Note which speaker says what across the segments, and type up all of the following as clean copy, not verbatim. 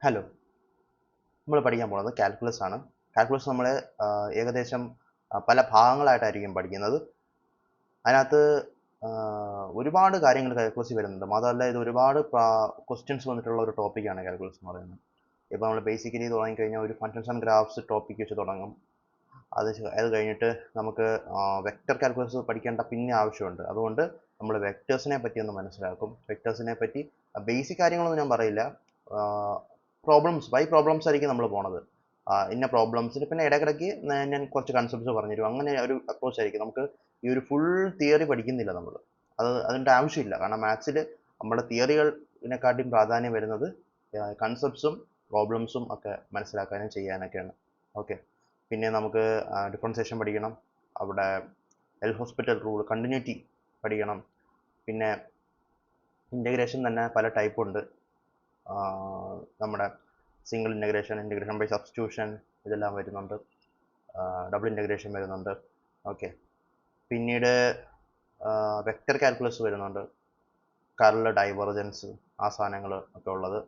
Speaker 1: Hello, നമ്മൾ പഠിക്കാൻ പോകുന്നത് കാൽക്കുലസ് ആണ്. കാൽക്കുലസ് നമ്മൾ ഏകദേശം പല ഭാഗങ്ങളായിട്ടായിരിക്കും പഠിക്കുന്നത്. അതിനകത്ത് ഒരുപാട് കാര്യങ്ങൾ കാൽക്കുലസിൽ വരുന്നുണ്ട്. മാത്രമല്ല ഇത് ഒരുപാട് ക്വസ്റ്റ്യൻസ് വന്നിട്ടുള്ള ഒരു ടോപ്പിക്കാണ് കാൽക്കുലസ് എന്ന് പറയുന്നത്. ഇപ്പോൾ നമ്മൾ ബേസിക്കലി തുടങ്ങിക്കഴിഞ്ഞാൽ ഒരു ഫങ്ഷൻസ് ആൻഡ് ഗ്രാഫ്സ് ടോപ്പിക്ക് വെച്ച് തുടങ്ങും. അത് കഴിഞ്ഞിട്ട് നമുക്ക് വെക്റ്റർ കാൽക്കുലസ് പഠിക്കേണ്ട പിന്നെ ആവശ്യമുണ്ട്. അതുകൊണ്ട് നമ്മൾ വെക്റ്റേഴ്സിനെ പറ്റി ഒന്ന് മനസ്സിലാക്കും. വെക്റ്റേഴ്സിനെ പറ്റി ബേസിക് കാര്യങ്ങളൊന്നും ഞാൻ പറയില്ല. പ്രോബ്ലംസ് ആയിരിക്കും നമ്മൾ പോണത്. ഇന്ന പ്രോബ്ലംസിന് പിന്നെ ഇടയ്ക്കിടയ്ക്ക് ഞാൻ കുറച്ച് കൺസെപ്റ്റ്സ് പറഞ്ഞുതരും. അങ്ങനെ ഒരു അപ്രോച്ച് ആയിരിക്കും. നമുക്ക് ഈ ഒരു ഫുൾ തിയറി പഠിക്കുന്നില്ല നമ്മൾ. അതിൻ്റെ ആവശ്യമില്ല. കാരണം മാത്സിൽ നമ്മുടെ തിയറികളിനെക്കാട്ടിയും പ്രാധാന്യം വരുന്നത് കൺസെപ്റ്റ്സും പ്രോബ്ലംസും ഒക്കെ മനസ്സിലാക്കാനും ചെയ്യാനൊക്കെയാണ്. ഓക്കെ, പിന്നെ നമുക്ക് ഡിഫറൻസിയേഷൻ പഠിക്കണം. അവിടെ എൽ ഹോസ്പിറ്റൽ റൂൾ, കണ്ടിന്യൂറ്റി പഠിക്കണം. പിന്നെ ഇൻ്റഗ്രേഷൻ തന്നെ പല ടൈപ്പ് ഉണ്ട്. നമ്മുടെ സിംഗിൾ ഇൻ്റഗ്രേഷൻ ബൈ സബ്സ്റ്റിറ്റ്യൂഷൻ ഇതെല്ലാം വരുന്നുണ്ട്. ഡബിൾ ഇൻ്റഗ്രേഷൻ വരുന്നുണ്ട്. ഓക്കെ, പിന്നീട് വെക്റ്റർ കാൽക്കുലസ് വരുന്നുണ്ട്. കർൾ, ഡൈവർജൻസ്, ആ സാധനങ്ങൾ ഒക്കെ ഉള്ളത്.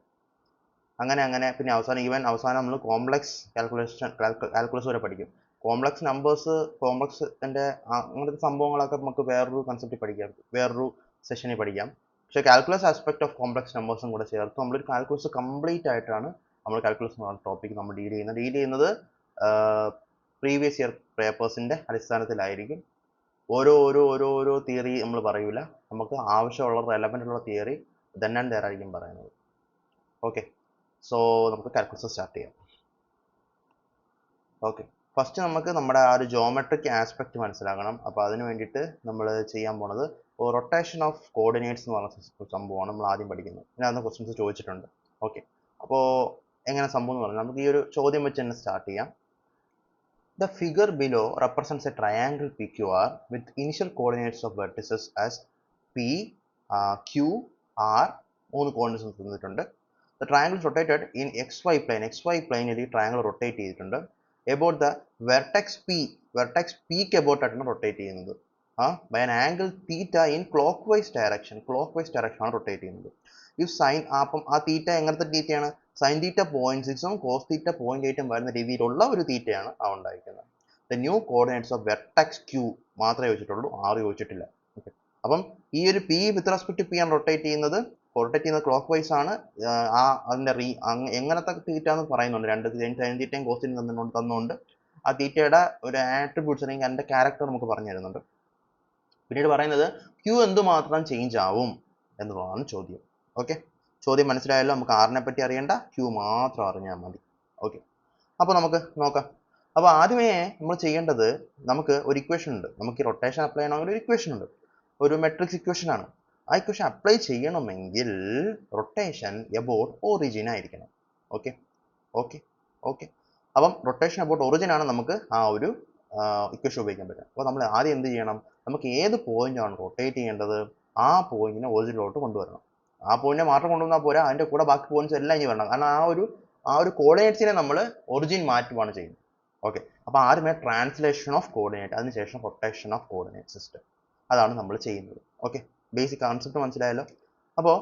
Speaker 1: അങ്ങനെ പിന്നെ അവസാനം നമ്മൾ കോംപ്ലക്സ് കാൽക്കുലസ് വരെ പഠിക്കും. കോംപ്ലക്സ് നമ്പേഴ്സ്, കോംപ്ലക്സിൻ്റെ അങ്ങനത്തെ സംഭവങ്ങളൊക്കെ നമുക്ക് വേറൊരു കൺസെപ്റ്റിൽ പഠിക്കാം, വേറൊരു സെഷനിൽ പഠിക്കാം. പക്ഷേ കാൽക്കുലസ് ആസ്പെക്ട് ഓഫ് കോംപ്ലക്സ് നമ്പേഴ്സും കൂടെ ചേർത്ത് നമ്മളൊരു കാൽക്കുലസ് കംപ്ലീറ്റ് ആയിട്ടാണ് നമ്മൾ കാൽക്കുലസ് എന്ന് പറഞ്ഞ ടോപ്പിക് നമ്മൾ ഡീൽ ചെയ്യുന്നത് പ്രീവിയസ് ഇയർ പേപ്പേഴ്സിൻ്റെ അടിസ്ഥാനത്തിലായിരിക്കും. ഓരോ തിയറി നമ്മൾ പറയൂല. നമുക്ക് ആവശ്യമുള്ള റെലവൻ്റ് ഉള്ള തിയറി ദെൻ ആൻഡ് ദെയർ ആയിരിക്കും പറയുന്നത്. ഓക്കെ, സോ നമുക്ക് കാൽക്കുലസ് സ്റ്റാർട്ട് ചെയ്യാം. ഓക്കെ, ഫസ്റ്റ് നമുക്ക് നമ്മുടെ ആ ഒരു ജോമെട്രിക് ആസ്പെക്ട് മനസ്സിലാക്കണം. അപ്പോൾ അതിന് വേണ്ടിയിട്ട് നമ്മൾ ചെയ്യാൻ പോണത് റൊട്ടേഷൻ ഓഫ് കോർഡിനേറ്റ്സ് എന്ന് പറഞ്ഞ സംഭവമാണ് നമ്മൾ ആദ്യം പഠിക്കുന്നത്. ഇതിനകത്ത് ക്വസ്റ്റ്യൻസ് ചോദിച്ചിട്ടുണ്ട്. ഓക്കെ, അപ്പോൾ എങ്ങനെ സംഭവം എന്ന് പറഞ്ഞാൽ നമുക്ക് ഈ ഒരു ചോദ്യം വെച്ച് തന്നെ സ്റ്റാർട്ട് ചെയ്യാം. The figure below represents a triangle PQR with initial coordinates of vertices as P, Q, R, മൂന്ന് കോർഡിനേറ്റ്സ് തന്നിട്ടുണ്ട്. The triangle is rotated in XY plane. XY പ്ലെയിനിൽ ഈ ട്രയാങ്കിൾ റൊട്ടേറ്റ് ചെയ്തിട്ടുണ്ട്. About the vertex P ക്ക് about ആയിട്ടാണ് റൊട്ടേറ്റ് ചെയ്യുന്നത്. By an angle theta in clockwise direction ആണ് റൊട്ടേറ്റ് ചെയ്യുന്നത്. ഇഫ് സൈൻ, അപ്പം ആ തീറ്റ എങ്ങനത്തെ തീറ്റയാണ്? സൈൻ തീറ്റ 0.6ഉം കോസ് തീറ്റ 0.8ഉം വരുന്ന രീതിയിലുള്ള ഒരു തീറ്റയാണ് ആ ഉണ്ടായിരിക്കുന്നത്. The new coordinates of vertex Q മാത്രമേ ചോദിച്ചിട്ടുള്ളൂ, ആർ ചോദിച്ചിട്ടില്ല. ഓക്കെ, അപ്പം ഈ ഒരു പി വിത്ത് റെസ്പെക്ട് പി ആണ് റൊട്ടേറ്റ് ചെയ്യുന്നത് ക്ലോക്ക് വൈസ് ആണ്. അതിൻ്റെ എങ്ങനത്തെ തീറ്റ എന്ന് പറയുന്നുണ്ട്. രണ്ട് സൈൻ തീറ്റയും കോസ് തീറ്റയും തന്നുകൊണ്ട് ആ തീറ്റയുടെ ഒരു ആട്രിബ്യൂട്ട്സ് അല്ലെങ്കിൽ അതിൻ്റെ ക്യാരക്ടർ നമുക്ക് പറഞ്ഞു തരുന്നുണ്ട്. പിന്നീട് പറയുന്നത് ക്യൂ എന്തുമാത്രം ചേഞ്ച് ആവും എന്നുള്ളതാണ് ചോദ്യം. ഓക്കെ, ചോദ്യം മനസ്സിലായല്ലോ. നമുക്ക് ആറിനെ പറ്റി അറിയണ്ട, ക്യൂ മാത്രം അറിഞ്ഞാൽ മതി. ഓക്കെ, അപ്പോൾ നമുക്ക് നോക്കാം. അപ്പോൾ ആദ്യമേ നമ്മൾ ചെയ്യേണ്ടത്, നമുക്ക് ഒരു ഇക്വേഷൻ ഉണ്ട്. നമുക്ക് ഈ റൊട്ടേഷൻ അപ്ലൈ ചെയ്യണമെങ്കിൽ ഒരു ഇക്വേഷൻ ഉണ്ട്, ഒരു മെട്രിക്സ് ഇക്വേഷൻ ആണ്. ആ ഇക്വേഷൻ അപ്ലൈ ചെയ്യണമെങ്കിൽ റൊട്ടേഷൻ എബൌട്ട് ഒറിജിൻ ആയിരിക്കണം. ഓക്കെ ഓക്കെ ഓക്കെ അപ്പം റൊട്ടേഷൻ എബൌട്ട് ഒറിജിൻ ആണ് നമുക്ക് ആ ഒരു ഇക്വേഷൻ ഉപയോഗിക്കാൻ പറ്റുക. അപ്പോൾ നമ്മൾ ആദ്യം എന്ത് ചെയ്യണം? നമുക്ക് ഏത് പോയിന്റാണ് റൊട്ടേറ്റ് ചെയ്യേണ്ടത് ആ പോയിന്റിനെ ഒറിജിനിലോട്ട് കൊണ്ടുവരണം. ആ പോയിന്റിനെ മാത്രം കൊണ്ടുവന്നാൽ പോരാ, അതിൻ്റെ കൂടെ ബാക്കി പോയിന്റ്സ് എല്ലാം ഇനി വരണം. കാരണം ആ ഒരു കോർഡിനേറ്റ്സിനെ നമ്മൾ ഒറിജിൻ മാറ്റുകയാണ് ചെയ്യുന്നത്. ഓക്കെ, അപ്പോൾ ആദ്യമേ ട്രാൻസ്ലേഷൻ ഓഫ് കോർഡിനേറ്റ്, അതിനുശേഷം റൊട്ടേഷൻ ഓഫ് കോർഡിനേറ്റ് സിസ്റ്റം, അതാണ് നമ്മൾ ചെയ്യുന്നത്. ഓക്കെ, ബേസിക് കോൺസെപ്റ്റ് മനസ്സിലായല്ലോ. അപ്പോൾ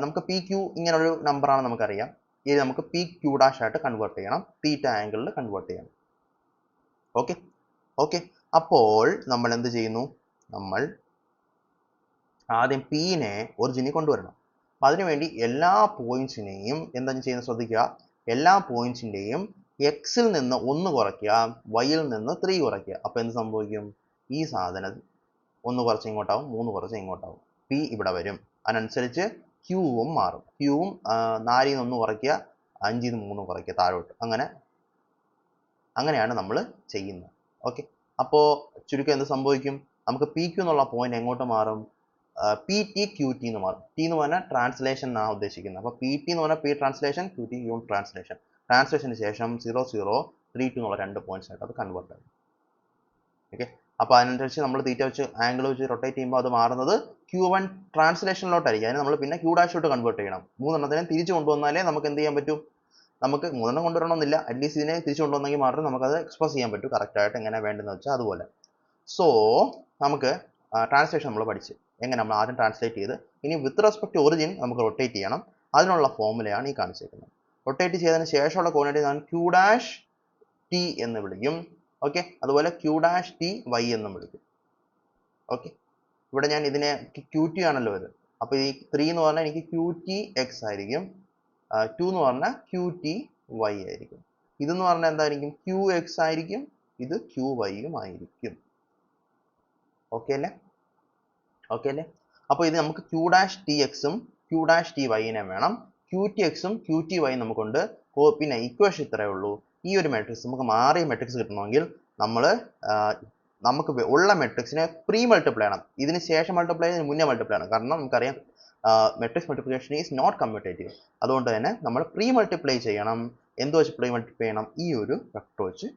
Speaker 1: നമുക്ക് പി ക്യൂ ഇങ്ങനൊരു നമ്പറാണ് നമുക്കറിയാം. ഇത് നമുക്ക് പി ക്യൂ ഡാഷ് ആയിട്ട് കൺവേർട്ട് ചെയ്യണം, തീറ്റ ആംഗിളിൽ കൺവേർട്ട് ചെയ്യണം. ഓക്കെ ഓക്കെ അപ്പോൾ നമ്മൾ എന്ത് ചെയ്യുന്നു? നമ്മൾ ആദ്യം പീനെ ഒറിജിനിൽ കൊണ്ടുവരണം. അപ്പം അതിനുവേണ്ടി എല്ലാ പോയിന്റ്സിനെയും എന്താ ചെയ്യുന്നത് ശ്രദ്ധിക്കുക. എല്ലാ പോയിന്റ്സിൻ്റെയും എക്സിൽ നിന്ന് 1 കുറയ്ക്കുക, വൈയിൽ നിന്ന് 3 കുറയ്ക്കുക. അപ്പോൾ എന്ത് സംഭവിക്കും? ഈ സാധനം 1 കുറച്ച് ഇങ്ങോട്ടാവും, 3 കുറച്ച് ഇങ്ങോട്ടാവും. പി ഇവിടെ വരും. അതിനനുസരിച്ച് ക്യൂവും മാറും. ക്യൂവും 4ൽ നിന്ന് 1 കുറയ്ക്കുക, 5ൽ നിന്ന് 3 കുറയ്ക്കുക താഴോട്ട്. അങ്ങനെയാണ് നമ്മൾ ചെയ്യുന്നത്. ഓക്കെ, അപ്പോൾ ചുരുക്കം എന്ത് സംഭവിക്കും? നമുക്ക് പി ക്യൂ എന്നുള്ള പോയിന്റ് എങ്ങോട്ട് മാറും? പി ടി ക്യൂ ടി എന്ന് മാറും. ടി എന്ന് പറഞ്ഞാൽ ട്രാൻസ്ലേഷൻ ആണ് ഉദ്ദേശിക്കുന്നത്. അപ്പോൾ പി ടി എന്ന് പറഞ്ഞാൽ P translation, Q T unit translation. ട്രാൻസ്ലേഷന് ശേഷം 0 0 3 2 എന്നുള്ള 2 പോയിന്റ്സ് ആയിട്ട് അത് കൺവേർട്ട് ആകും. ഓക്കെ, അപ്പോൾ അതിനനുസരിച്ച് നമ്മൾ തീറ്റ വെച്ച് ആംഗിൾ വെച്ച് റൊട്ടേറ്റ് ചെയ്യുമ്പോൾ അത് മാറുന്നത് Q1 ട്രാൻസ്ലേഷനിലോട്ടായിരിക്കും. അതിന് നമ്മൾ പിന്നെ ക്യൂ ഡാഷിലോട്ട് കൺവേർട്ട് ചെയ്യണം. 3 തിരിച്ചു കൊണ്ടുവന്നാലേ നമുക്ക് എന്ത് ചെയ്യാൻ പറ്റും? നമുക്ക് 3 കൊണ്ടുവരണമെന്നില്ല, അറ്റ്ലീസ്റ്റ് ഇതിനെ തിരിച്ചു കൊണ്ടുവന്നെങ്കിൽ മാത്രമേ നമുക്കത് എക്സ്പ്രസ് ചെയ്യാൻ പറ്റൂ കറക്റ്റായിട്ട്. എങ്ങനെ വേണ്ടതെന്ന് വെച്ചാൽ അതുപോലെ. സോ നമുക്ക് ട്രാൻസ്ലേഷൻ നമ്മൾ പഠിച്ച് എങ്ങനെ നമ്മൾ ആദ്യം ട്രാൻസ്ലേറ്റ് ചെയ്ത് ഇനി വിത്ത് റെസ്പെക്ട് ടു ഒറിജിൻ നമുക്ക് റൊട്ടേറ്റ് ചെയ്യണം. അതിനുള്ള ഫോർമുലയാണ് ഈ കാണിച്ചിരിക്കുന്നത്. റൊട്ടേറ്റ് ചെയ്തതിന് ശേഷമുള്ള കോർഡിനേറ്റ് ഞാൻ ക്യൂ ഡാഷ് ടി എന്ന് വിളിക്കും. ഓക്കെ, അതുപോലെ ക്യൂ ഡാഷ് ടി വൈ എന്നും വിളിക്കും. ഓക്കെ, ഇവിടെ ഞാൻ ഇതിനെ ക്യൂ ടി ആണല്ലോ ഇത്, അപ്പോൾ ഈ 3 എന്ന് പറഞ്ഞാൽ എനിക്ക് ക്യൂ ടി എക്സ് ആയിരിക്കും, 2 എന്ന് പറഞ്ഞാൽ ക്യൂ ടി വൈ ആയിരിക്കും. ഇതെന്ന് പറഞ്ഞാൽ എന്തായിരിക്കും? ക്യൂ എക്സ് ആയിരിക്കും, ഇത് ക്യൂ വൈയും ആയിരിക്കും. ഓക്കെ അല്ലേ? ഓക്കെ അല്ലേ? അപ്പോൾ ഇത് നമുക്ക് ക്യൂ ഡാഷ് ടി എക്സും ക്യൂ ഡാഷ് ടി വൈനെ വേണം, ക്യൂ ടി എക്സും ക്യൂ ടി വൈ നമുക്കുണ്ട്. പിന്നെ ഇക്വേഷൻ ഇത്രയേ ഉള്ളൂ. ഈ ഒരു മെട്രിക്സ് നമുക്ക് മാറിയ മെട്രിക്സ് കിട്ടണമെങ്കിൽ നമുക്ക് ഉള്ള മെട്രിക്സിനെ പ്രീ മൾട്ടിപ്ലൈ ചെയ്യണം. ഇതിന് ശേഷം മൾട്ടിപ്ലൈ ചെയ്ത് മുന്നേ മൾട്ടിപ്ലൈ ചെയ്യണം. കാരണം നമുക്കറിയാം matrix multiplication is not commutative. അതുകൊണ്ട് തന്നെ നമ്മൾ പ്രീ മൾട്ടിപ്ലൈ ചെയ്യണം. എന്ത് വെച്ച് പ്രീ മൾട്ടിപ്ലൈ ചെയ്യണം? ഈ ഒരു വെക്ടർ വെച്ച്,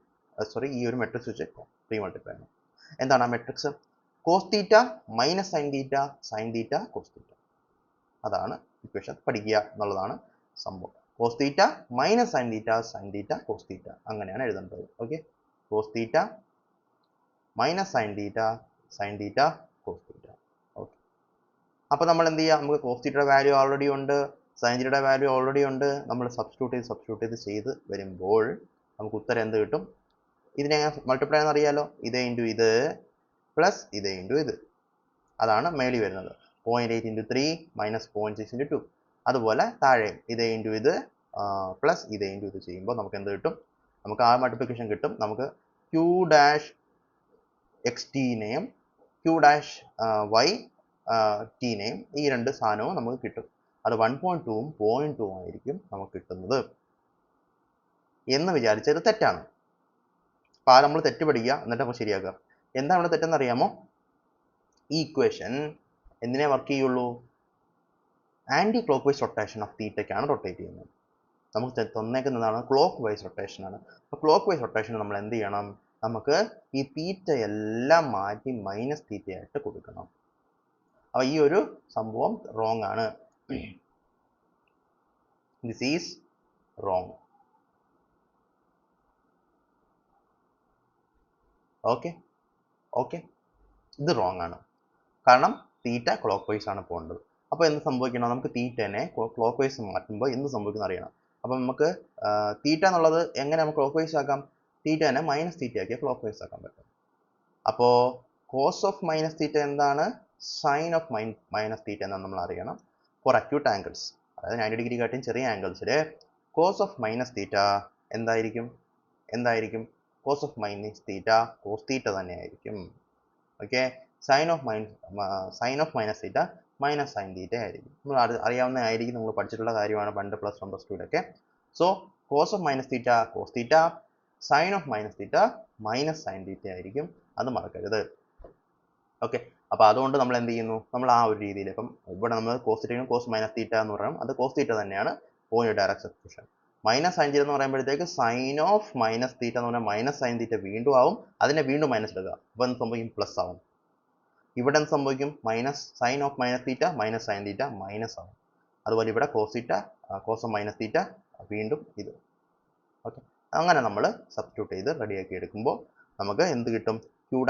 Speaker 1: ഈ ഒരു മെട്രിക്സ് വെച്ച് പ്രീ മൾട്ടിപ്ലൈ ചെയ്യണം. എന്താണ് ആ matrix? Cos theta minus sine theta, sine theta cos theta. അതാണ് ഇക്വേഷൻ പഠിക്കുക എന്നുള്ളതാണ് സംഭവം. Cos theta minus sine theta, sine theta cos theta, അങ്ങനെയാണ് എഴുതേണ്ടത്. Okay, cos theta minus sine theta, sine theta cos theta. Okay, അപ്പോൾ നമ്മൾ എന്ത് ചെയ്യുക? നമുക്ക് കോസ് തീറ്റയുടെ വാല്യൂ ഓൾറെഡി ഉണ്ട്, സൈൻ തീറ്റയുടെ വാല്യൂ ഓൾറെഡി ഉണ്ട്. നമ്മൾ സബ്സ്റ്റിറ്റ്യൂട്ട് ചെയ്ത് വരുമ്പോൾ നമുക്ക് ഉത്തരം എന്ത് കിട്ടും? ഇതിനെ മൾട്ടിപ്ലൈ എന്ന് അറിയാലോ, ഇത് ഇൻറ്റു ഇത് പ്ലസ് ഇത് ഇൻറ്റു ഇത്, അതാണ് മേളിൽ വരുന്നത്. 0.8 ഇൻറ്റു 3 മൈനസ് 0.6 ഇൻറ്റു 2. അതുപോലെ താഴെ ഇത് ഇൻറ്റു ഇത് പ്ലസ് ഇത് ഇൻറ്റു ഇത് ചെയ്യുമ്പോൾ നമുക്ക് എന്ത് കിട്ടും? നമുക്ക് ആ മൾട്ടിപ്ലിക്കേഷൻ കിട്ടും. നമുക്ക് ക്യൂ ഡാഷ് എക്സ് ടീനെയും ക്യൂ ഡാഷ് വൈ ടീനെയും ഈ രണ്ട് സാധനവും നമുക്ക് കിട്ടും. അത് 1.2ഉം 0.2ഉം ആയിരിക്കും നമുക്ക് കിട്ടുന്നത് എന്ന് വിചാരിച്ചത് തെറ്റാണ്. അപ്പോൾ നമ്മൾ തെറ്റ് പഠിക്കുക, എന്നിട്ട് നമ്മൾ ശരിയാക്കുക. എന്താണ് ഇവിടെ തെറ്റെന്ന് അറിയാമോ? ഈ ഇക്വേഷൻ എന്തിനെ വർക്ക് ചെയ്യുള്ളൂ? Anticlockwise rotation of തീറ്റയ്ക്കാണ് റൊട്ടേറ്റ് ചെയ്യുന്നത്. നമുക്ക് തന്നേക്കുന്നതാണ് ക്ലോക്ക് വൈസ് റൊട്ടേഷൻ ആണ്. അപ്പോൾ ക്ലോക്ക് വൈസ് റൊട്ടേഷൻ നമ്മൾ എന്ത് ചെയ്യണം? നമുക്ക് ഈ തീറ്റ എല്ലാം മാറ്റി മൈനസ് തീറ്റയായിട്ട് കൊടുക്കണം. അപ്പോൾ ഈ ഒരു സംഭവം റോങ് ആണ്. This is wrong. Okay okay, ഇത് റോങ് ആണ്. കാരണം തീറ്റ ക്ലോക്ക് വൈസ് ആണ് പോകേണ്ടത്. അപ്പോൾ എന്ത് സംഭവിക്കണം? നമുക്ക് തീറ്റനെ ക്ലോക്ക് വൈസ് മാറ്റുമ്പോൾ എന്ത് സംഭവിക്കുന്ന അറിയണം. അപ്പം നമുക്ക് തീറ്റ എന്നുള്ളത് എങ്ങനെ നമുക്ക് ക്ലോക്ക് വൈസ് ആക്കാം? തീറ്റനെ മൈനസ് തീറ്റ ആക്കിയാൽ ക്ലോക്ക് വൈസ് ആക്കാൻ പറ്റും. അപ്പോൾ കോസ് ഓഫ് മൈനസ് തീറ്റ എന്താണ്? സൈൻ ഓഫ് മൈനസ് തീറ്റ എന്നാണ് നമ്മൾ അറിയണം. ഫോർ അക്യൂട്ട് ആംഗിൾസ്, അതായത് 90 ഡിഗ്രി കാട്ടിയും ചെറിയ ആംഗിൾസിൽ കോസ് ഓഫ് മൈനസ് തീറ്റ എന്തായിരിക്കും? Cos of minus theta cos theta തന്നെയായിരിക്കും. Okay, sine of minus theta minus sine theta ആയിരിക്കും. നമ്മൾ അറിയാവുന്നതായിരിക്കും, നമ്മൾ പഠിച്ചിട്ടുള്ള കാര്യമാണ് പണ്ട് +1 +2 so cos of minus theta cos theta, sine of minus theta minus sine theta ആയിരിക്കും. അത് മറക്കരുത്. ഓക്കെ, അപ്പോൾ അതുകൊണ്ട് നമ്മൾ എന്ത് ചെയ്യുന്നു? നമ്മൾ ആ ഒരു രീതിയിൽ, ഇപ്പം ഇവിടെ നമ്മൾ കോസ് തീറ്റയും കോസ് മൈനസ് തീറ്റ എന്ന് പറയണം, അത് കോസ് തീറ്റ തന്നെയാണ്, point direct substitution. Minus sine തീറ്റ എന്ന് പറയുമ്പോഴത്തേക്ക് സൈൻ ഓഫ് മൈനസ് തീറ്റ എന്ന് പറഞ്ഞാൽ മൈനസ് സൈൻ തീറ്റ വീണ്ടും ആവും, അതിനെ വീണ്ടും മൈനസ് എടുക്കുക, അപ്പോൾ എന്ത് സംഭവിക്കും? പ്ലസ് ആവും. ഇവിടെ എന്ത് സംഭവിക്കും? Minus sine of minus theta minus sine theta minus ആവും. അതുപോലെ ഇവിടെ cos theta cos of minus theta വീണ്ടും ഇത്. ഓക്കെ, അങ്ങനെ നമ്മൾ സബ്സ്റ്റിറ്റ്യൂട്ട് ചെയ്ത് റെഡിയാക്കി എടുക്കുമ്പോൾ നമുക്ക് എന്ത് കിട്ടും? ക്യൂ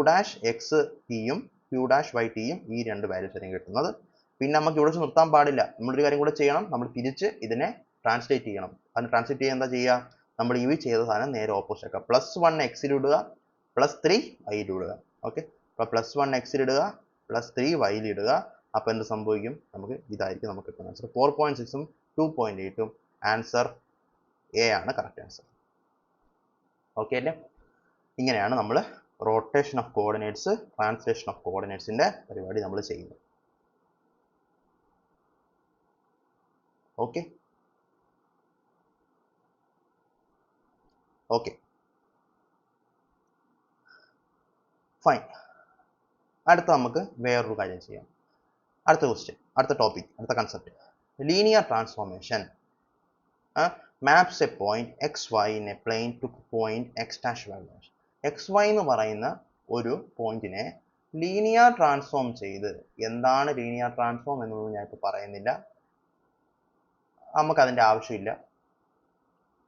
Speaker 1: ഡാഷ് എക്സ് ടിയും ക്യൂ ഡാഷ് വൈ ടിയും ഈ രണ്ട് വാല്യൂസ് ആയിരിക്കും കിട്ടുന്നത്. പിന്നെ നമുക്ക് ഇവിടെ വെച്ച് നിർത്താൻ പാടില്ല, നമ്മളൊരു കാര്യം കൂടെ ചെയ്യണം. നമ്മൾ തിരിച്ച് ഇതിനെ ട്രാൻസ്ലേറ്റ് ചെയ്യണം. അതിന് ട്രാൻസ്ലേറ്റ് ചെയ്യാൻ എന്താ ചെയ്യുക? നമ്മൾ ഈ ചെയ്ത സാധനം നേരെ ഓപ്പോസിറ്റ് ആക്കുക. +1 എക്സിൽ ഇടുക, +3 വൈയിൽ ഇടുക. ഓക്കെ, അപ്പോൾ +1 എക്സിൽ ഇടുക, +3 വൈയിൽ ഇടുക. അപ്പോൾ എന്ത് സംഭവിക്കും? നമുക്ക് ഇതായിരിക്കും നമുക്ക് കിട്ടുന്ന ആൻസർ. 4.6ഉം 2.8ഉം ആൻസർ എ ആണ് കറക്റ്റ് ആൻസർ. ഓക്കെ അല്ലേ? ഇങ്ങനെയാണ് നമ്മൾ rotation of coordinates, translation of കോർഡിനേറ്റ്സിന്റെ പരിപാടി നമ്മൾ ചെയ്യുന്നത്. Okay okay fine. അടുത്ത നമുക്ക് വേറൊരു കാര്യം ചെയ്യാം. അടുത്ത ക്വസ്റ്റ്യൻ, അടുത്ത ടോപ്പിക്, അടുത്ത concept. Linear transformation maps a point X Y in a plane to point X dash Y dash. X Y എന്ന് പറയുന്ന ഒരു പോയിന്റിനെ ലീനിയർ ട്രാൻസ്ഫോം ചെയ്ത്, എന്താണ് ലീനിയർ ട്രാൻസ്ഫോം എന്നൊന്നും ഞാൻ ഇപ്പോൾ പറയുന്നില്ല, നമുക്ക് അതിൻ്റെ ആവശ്യമില്ല.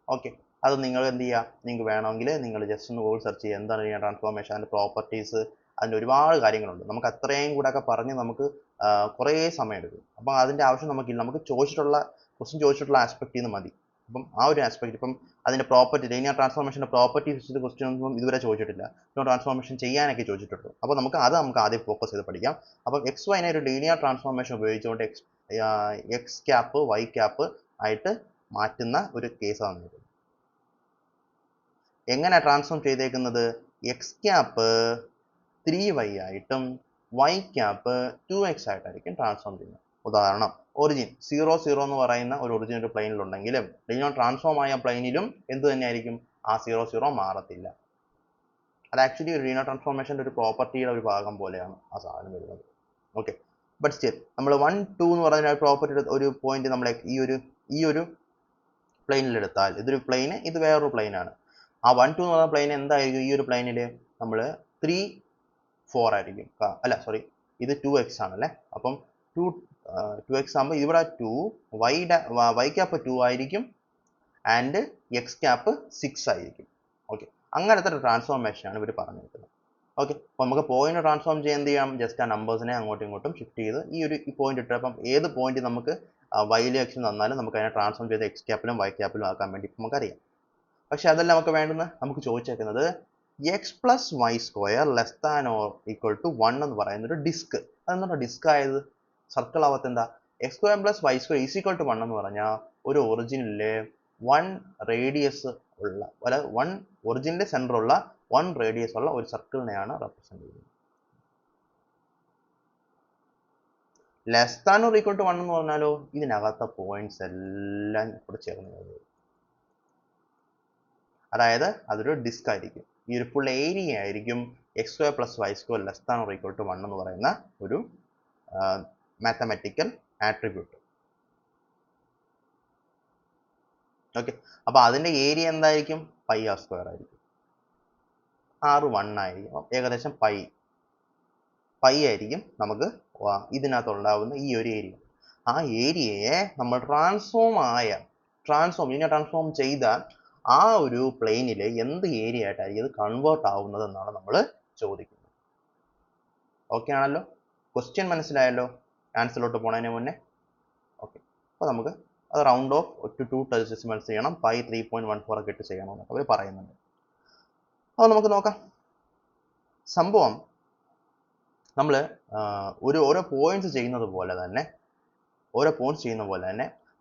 Speaker 1: ഓക്കെ, അത് നിങ്ങൾ എന്ത് ചെയ്യുക? നിങ്ങൾക്ക് വേണമെങ്കിൽ നിങ്ങൾ ജസ്റ്റ് ഒന്ന് ഗൂഗിൾ സെർച്ച് ചെയ്യുക, എന്താണ് ലീനിയർ ട്രാൻസ്ഫോർമേഷൻ, അതിൻ്റെ പ്രോപ്പർട്ടീസ്, അതിൻ്റെ ഒരുപാട് കാര്യങ്ങളുണ്ട്. നമുക്ക് അത്രയും കൂടെ ഒക്കെ പറഞ്ഞ് നമുക്ക് കുറേ സമയം എടുക്കും. അപ്പം അതിൻ്റെ ആവശ്യം നമുക്കില്ല. നമുക്ക് ക്വസ്റ്റ്യൻ ചോദിച്ചിട്ടുള്ള ആസ്പെക്റ്റിൽ നിന്ന് മതി. അപ്പം ആ ഒരു ആസ്പെക്ട്, ഇപ്പം അതിൻ്റെ പ്രോപ്പർട്ടി, ലീനിയർ ട്രാൻസ്ഫോർമേഷൻ്റെ പ്രോപ്പർട്ടീസ് വെച്ചിട്ട് ക്വസ്റ്റ്യൻ ഒന്നും ഇതുവരെ ചോദിച്ചിട്ടില്ല. ട്രാൻസ്ഫോർമേഷൻ ചെയ്യാനൊക്കെ ചോദിച്ചിട്ടുള്ളൂ. അപ്പോൾ നമുക്ക് ആദ്യം ഫോക്കസ് ചെയ്ത് പഠിക്കാം. അപ്പം എക്സ് വൈനെ ഒരു ലീനിയർ ട്രാൻസ്ഫോർമേഷൻ ഉപയോഗിച്ചുകൊണ്ട് എക്സ് ക്യാപ്പ് വൈ ക്യാപ്പ് ആയിട്ട് മാറ്റുന്ന ഒരു കേസ് തന്നിരിക്കുന്നത്. എങ്ങനെ ട്രാൻസ്ഫോം ചെയ്തേക്കുന്നത്? എക്സ് ക്യാപ്പ് 3y ആയിട്ടും വൈ ക്യാപ്പ് 2x ആയിട്ടായിരിക്കും ട്രാൻസ്ഫോം ചെയ്യുന്നത്. ഉദാഹരണം, ഒറിജിൻ 0 0 എന്ന് പറയുന്ന ഒരു ഒറിജിൻ ഒരു പ്ലെയിനിലുണ്ടെങ്കിലും ലീനിയർ ട്രാൻസ്ഫോം ആയ പ്ലെയിനിലും എന്ത് തന്നെയായിരിക്കും? ആ 0 0 മാറത്തില്ല. അത് ആക്ച്വലി ഒരു ലീനിയർ ട്രാൻസ്ഫോർമേഷൻ്റെ ഒരു പ്രോപ്പർട്ടിയുടെ ഒരു ഭാഗം പോലെയാണ് ആ സാധനം വരുന്നത്. ഓക്കെ, ബട്ട് സ്റ്റിൽ നമ്മൾ 1 2 എന്ന് പറയുന്ന പ്രോപ്പർട്ടിയുടെ ഒരു പോയിന്റ് നമ്മൾ ഈ ഒരു പ്ലെയിനിൽ എടുത്താൽ, ഇതൊരു പ്ലെയിന്, ഇത് വേറൊരു പ്ലെയിനാണ്. ആ 1 2 എന്ന് പറയുന്ന പ്ലെയിൻ എന്തായിരിക്കും? ഈ ഒരു പ്ലെയിനിൽ നമ്മൾ 3 4 ആയിരിക്കും. അല്ല സോറി, ഇത് 2x ആണല്ലേ. അപ്പം 2x ആകുമ്പോൾ ഇവിടെ 2 y ക്യാപ്പ് 2 ആയിരിക്കും ആൻഡ് എക്സ് ക്യാപ്പ് 6 ആയിരിക്കും. ഓക്കെ, അങ്ങനത്തെ ഒരു ട്രാൻസ്ഫോർമേഷനാണ് ഇവർ പറഞ്ഞിരിക്കുന്നത്. ഓക്കെ, അപ്പോൾ നമുക്ക് പോയിന്റ് ട്രാൻസ്ഫോം ചെയ്യാൻ എന്ത് ചെയ്യാം? ജസ്റ്റ് ആ നമ്പേഴ്സിനെ അങ്ങോട്ടും ഇങ്ങോട്ടും ഷിഫ്റ്റ് ചെയ്ത് ഈ പോയിന്റ് ഇട്ട്, അപ്പം ഏത് പോയിന്റ് നമുക്ക് വൈയിലും എക്സും തന്നാലും നമുക്ക് അതിനെ ട്രാൻസ്ഫോം ചെയ്ത് എക്സ് ക്യാപ്പിലും വൈ ക്യാപ്പിലും ആക്കാൻ വേണ്ടി നമുക്കറിയാം. പക്ഷെ അതല്ല നമുക്ക് വേണ്ടുന്ന, നമുക്ക് ചോദിച്ചേക്കുന്നത് X plus Y square less than or equal to 1 എന്ന് പറയുന്ന ഒരു ഡിസ്ക്. അതെന്താ ഡിസ്ക് ആയത്? സർക്കിൾ ആവാത്ത എന്താ? X square plus Y square is equal to 1 എന്ന് പറഞ്ഞാൽ ഒരു ഒറിജിനിലെ 1 റേഡിയസ് ഉള്ള, അല്ല 1 ഒറിജിനിലെ സെൻറ്റർ ഉള്ള 1 റേഡിയസ് ഉള്ള ഒരു സർക്കിളിനെയാണ് റെപ്രസെന്റ് ചെയ്യുന്നത്. Less than or equal to 1 എന്ന് പറഞ്ഞാലോ ഇതിനകത്തെ പോയിന്റ്സ് എല്ലാം ഇവിടെ ചേർന്ന് വരും. അതായത് അതൊരു ഡിസ്ക് ആയിരിക്കും. ഈ ഒരു ഫുൾ ഏരിയ ആയിരിക്കും X square plus Y square less than or equal to 1 എന്ന് പറയുന്ന ഒരു മാത്തമാറ്റിക്കൽ ആട്രിബ്യൂട്ട്. ഓക്കെ, അപ്പോൾ അതിൻ്റെ ഏരിയ എന്തായിരിക്കും? പൈ ആർ സ്ക്വയർ ആയിരിക്കും. ആറ് 1 ആയിരിക്കും. ഏകദേശം പൈ ആയിരിക്കും നമുക്ക് ഇതിനകത്തുണ്ടാവുന്ന ഈ ഒരു ഏരിയ. ആ ഏരിയയെ നമ്മൾ ലീനിയർ ട്രാൻസ്ഫോം ചെയ്ത ആ ഒരു പ്ലെയിനിൽ എന്ത് ഏരിയ ആയിട്ടായിരിക്കും ഇത് കൺവേർട്ട് ആവുന്നത് എന്നാണ് നമ്മൾ ചോദിക്കുന്നത്. ഓക്കെ ആണല്ലോ? ക്വസ്റ്റ്യൻ മനസ്സിലായല്ലോ ആൻസറിലോട്ട് പോണതിന് മുന്നേ? ഓക്കെ, അപ്പോൾ നമുക്ക് അത് റൗണ്ട് ഓഫ് ടു 2 ഡെസിമൽസ് ചെയ്യണം. പൈ 3.14 ഒക്കെ ഇട്ട് ചെയ്യണമെന്നൊക്കെ അവർ പറയുന്നുണ്ട്. അപ്പോൾ നമുക്ക് നോക്കാം. സംഭവം നമ്മൾ ഓരോ പോയിന്റ്സ് ചെയ്യുന്നത് പോലെ തന്നെ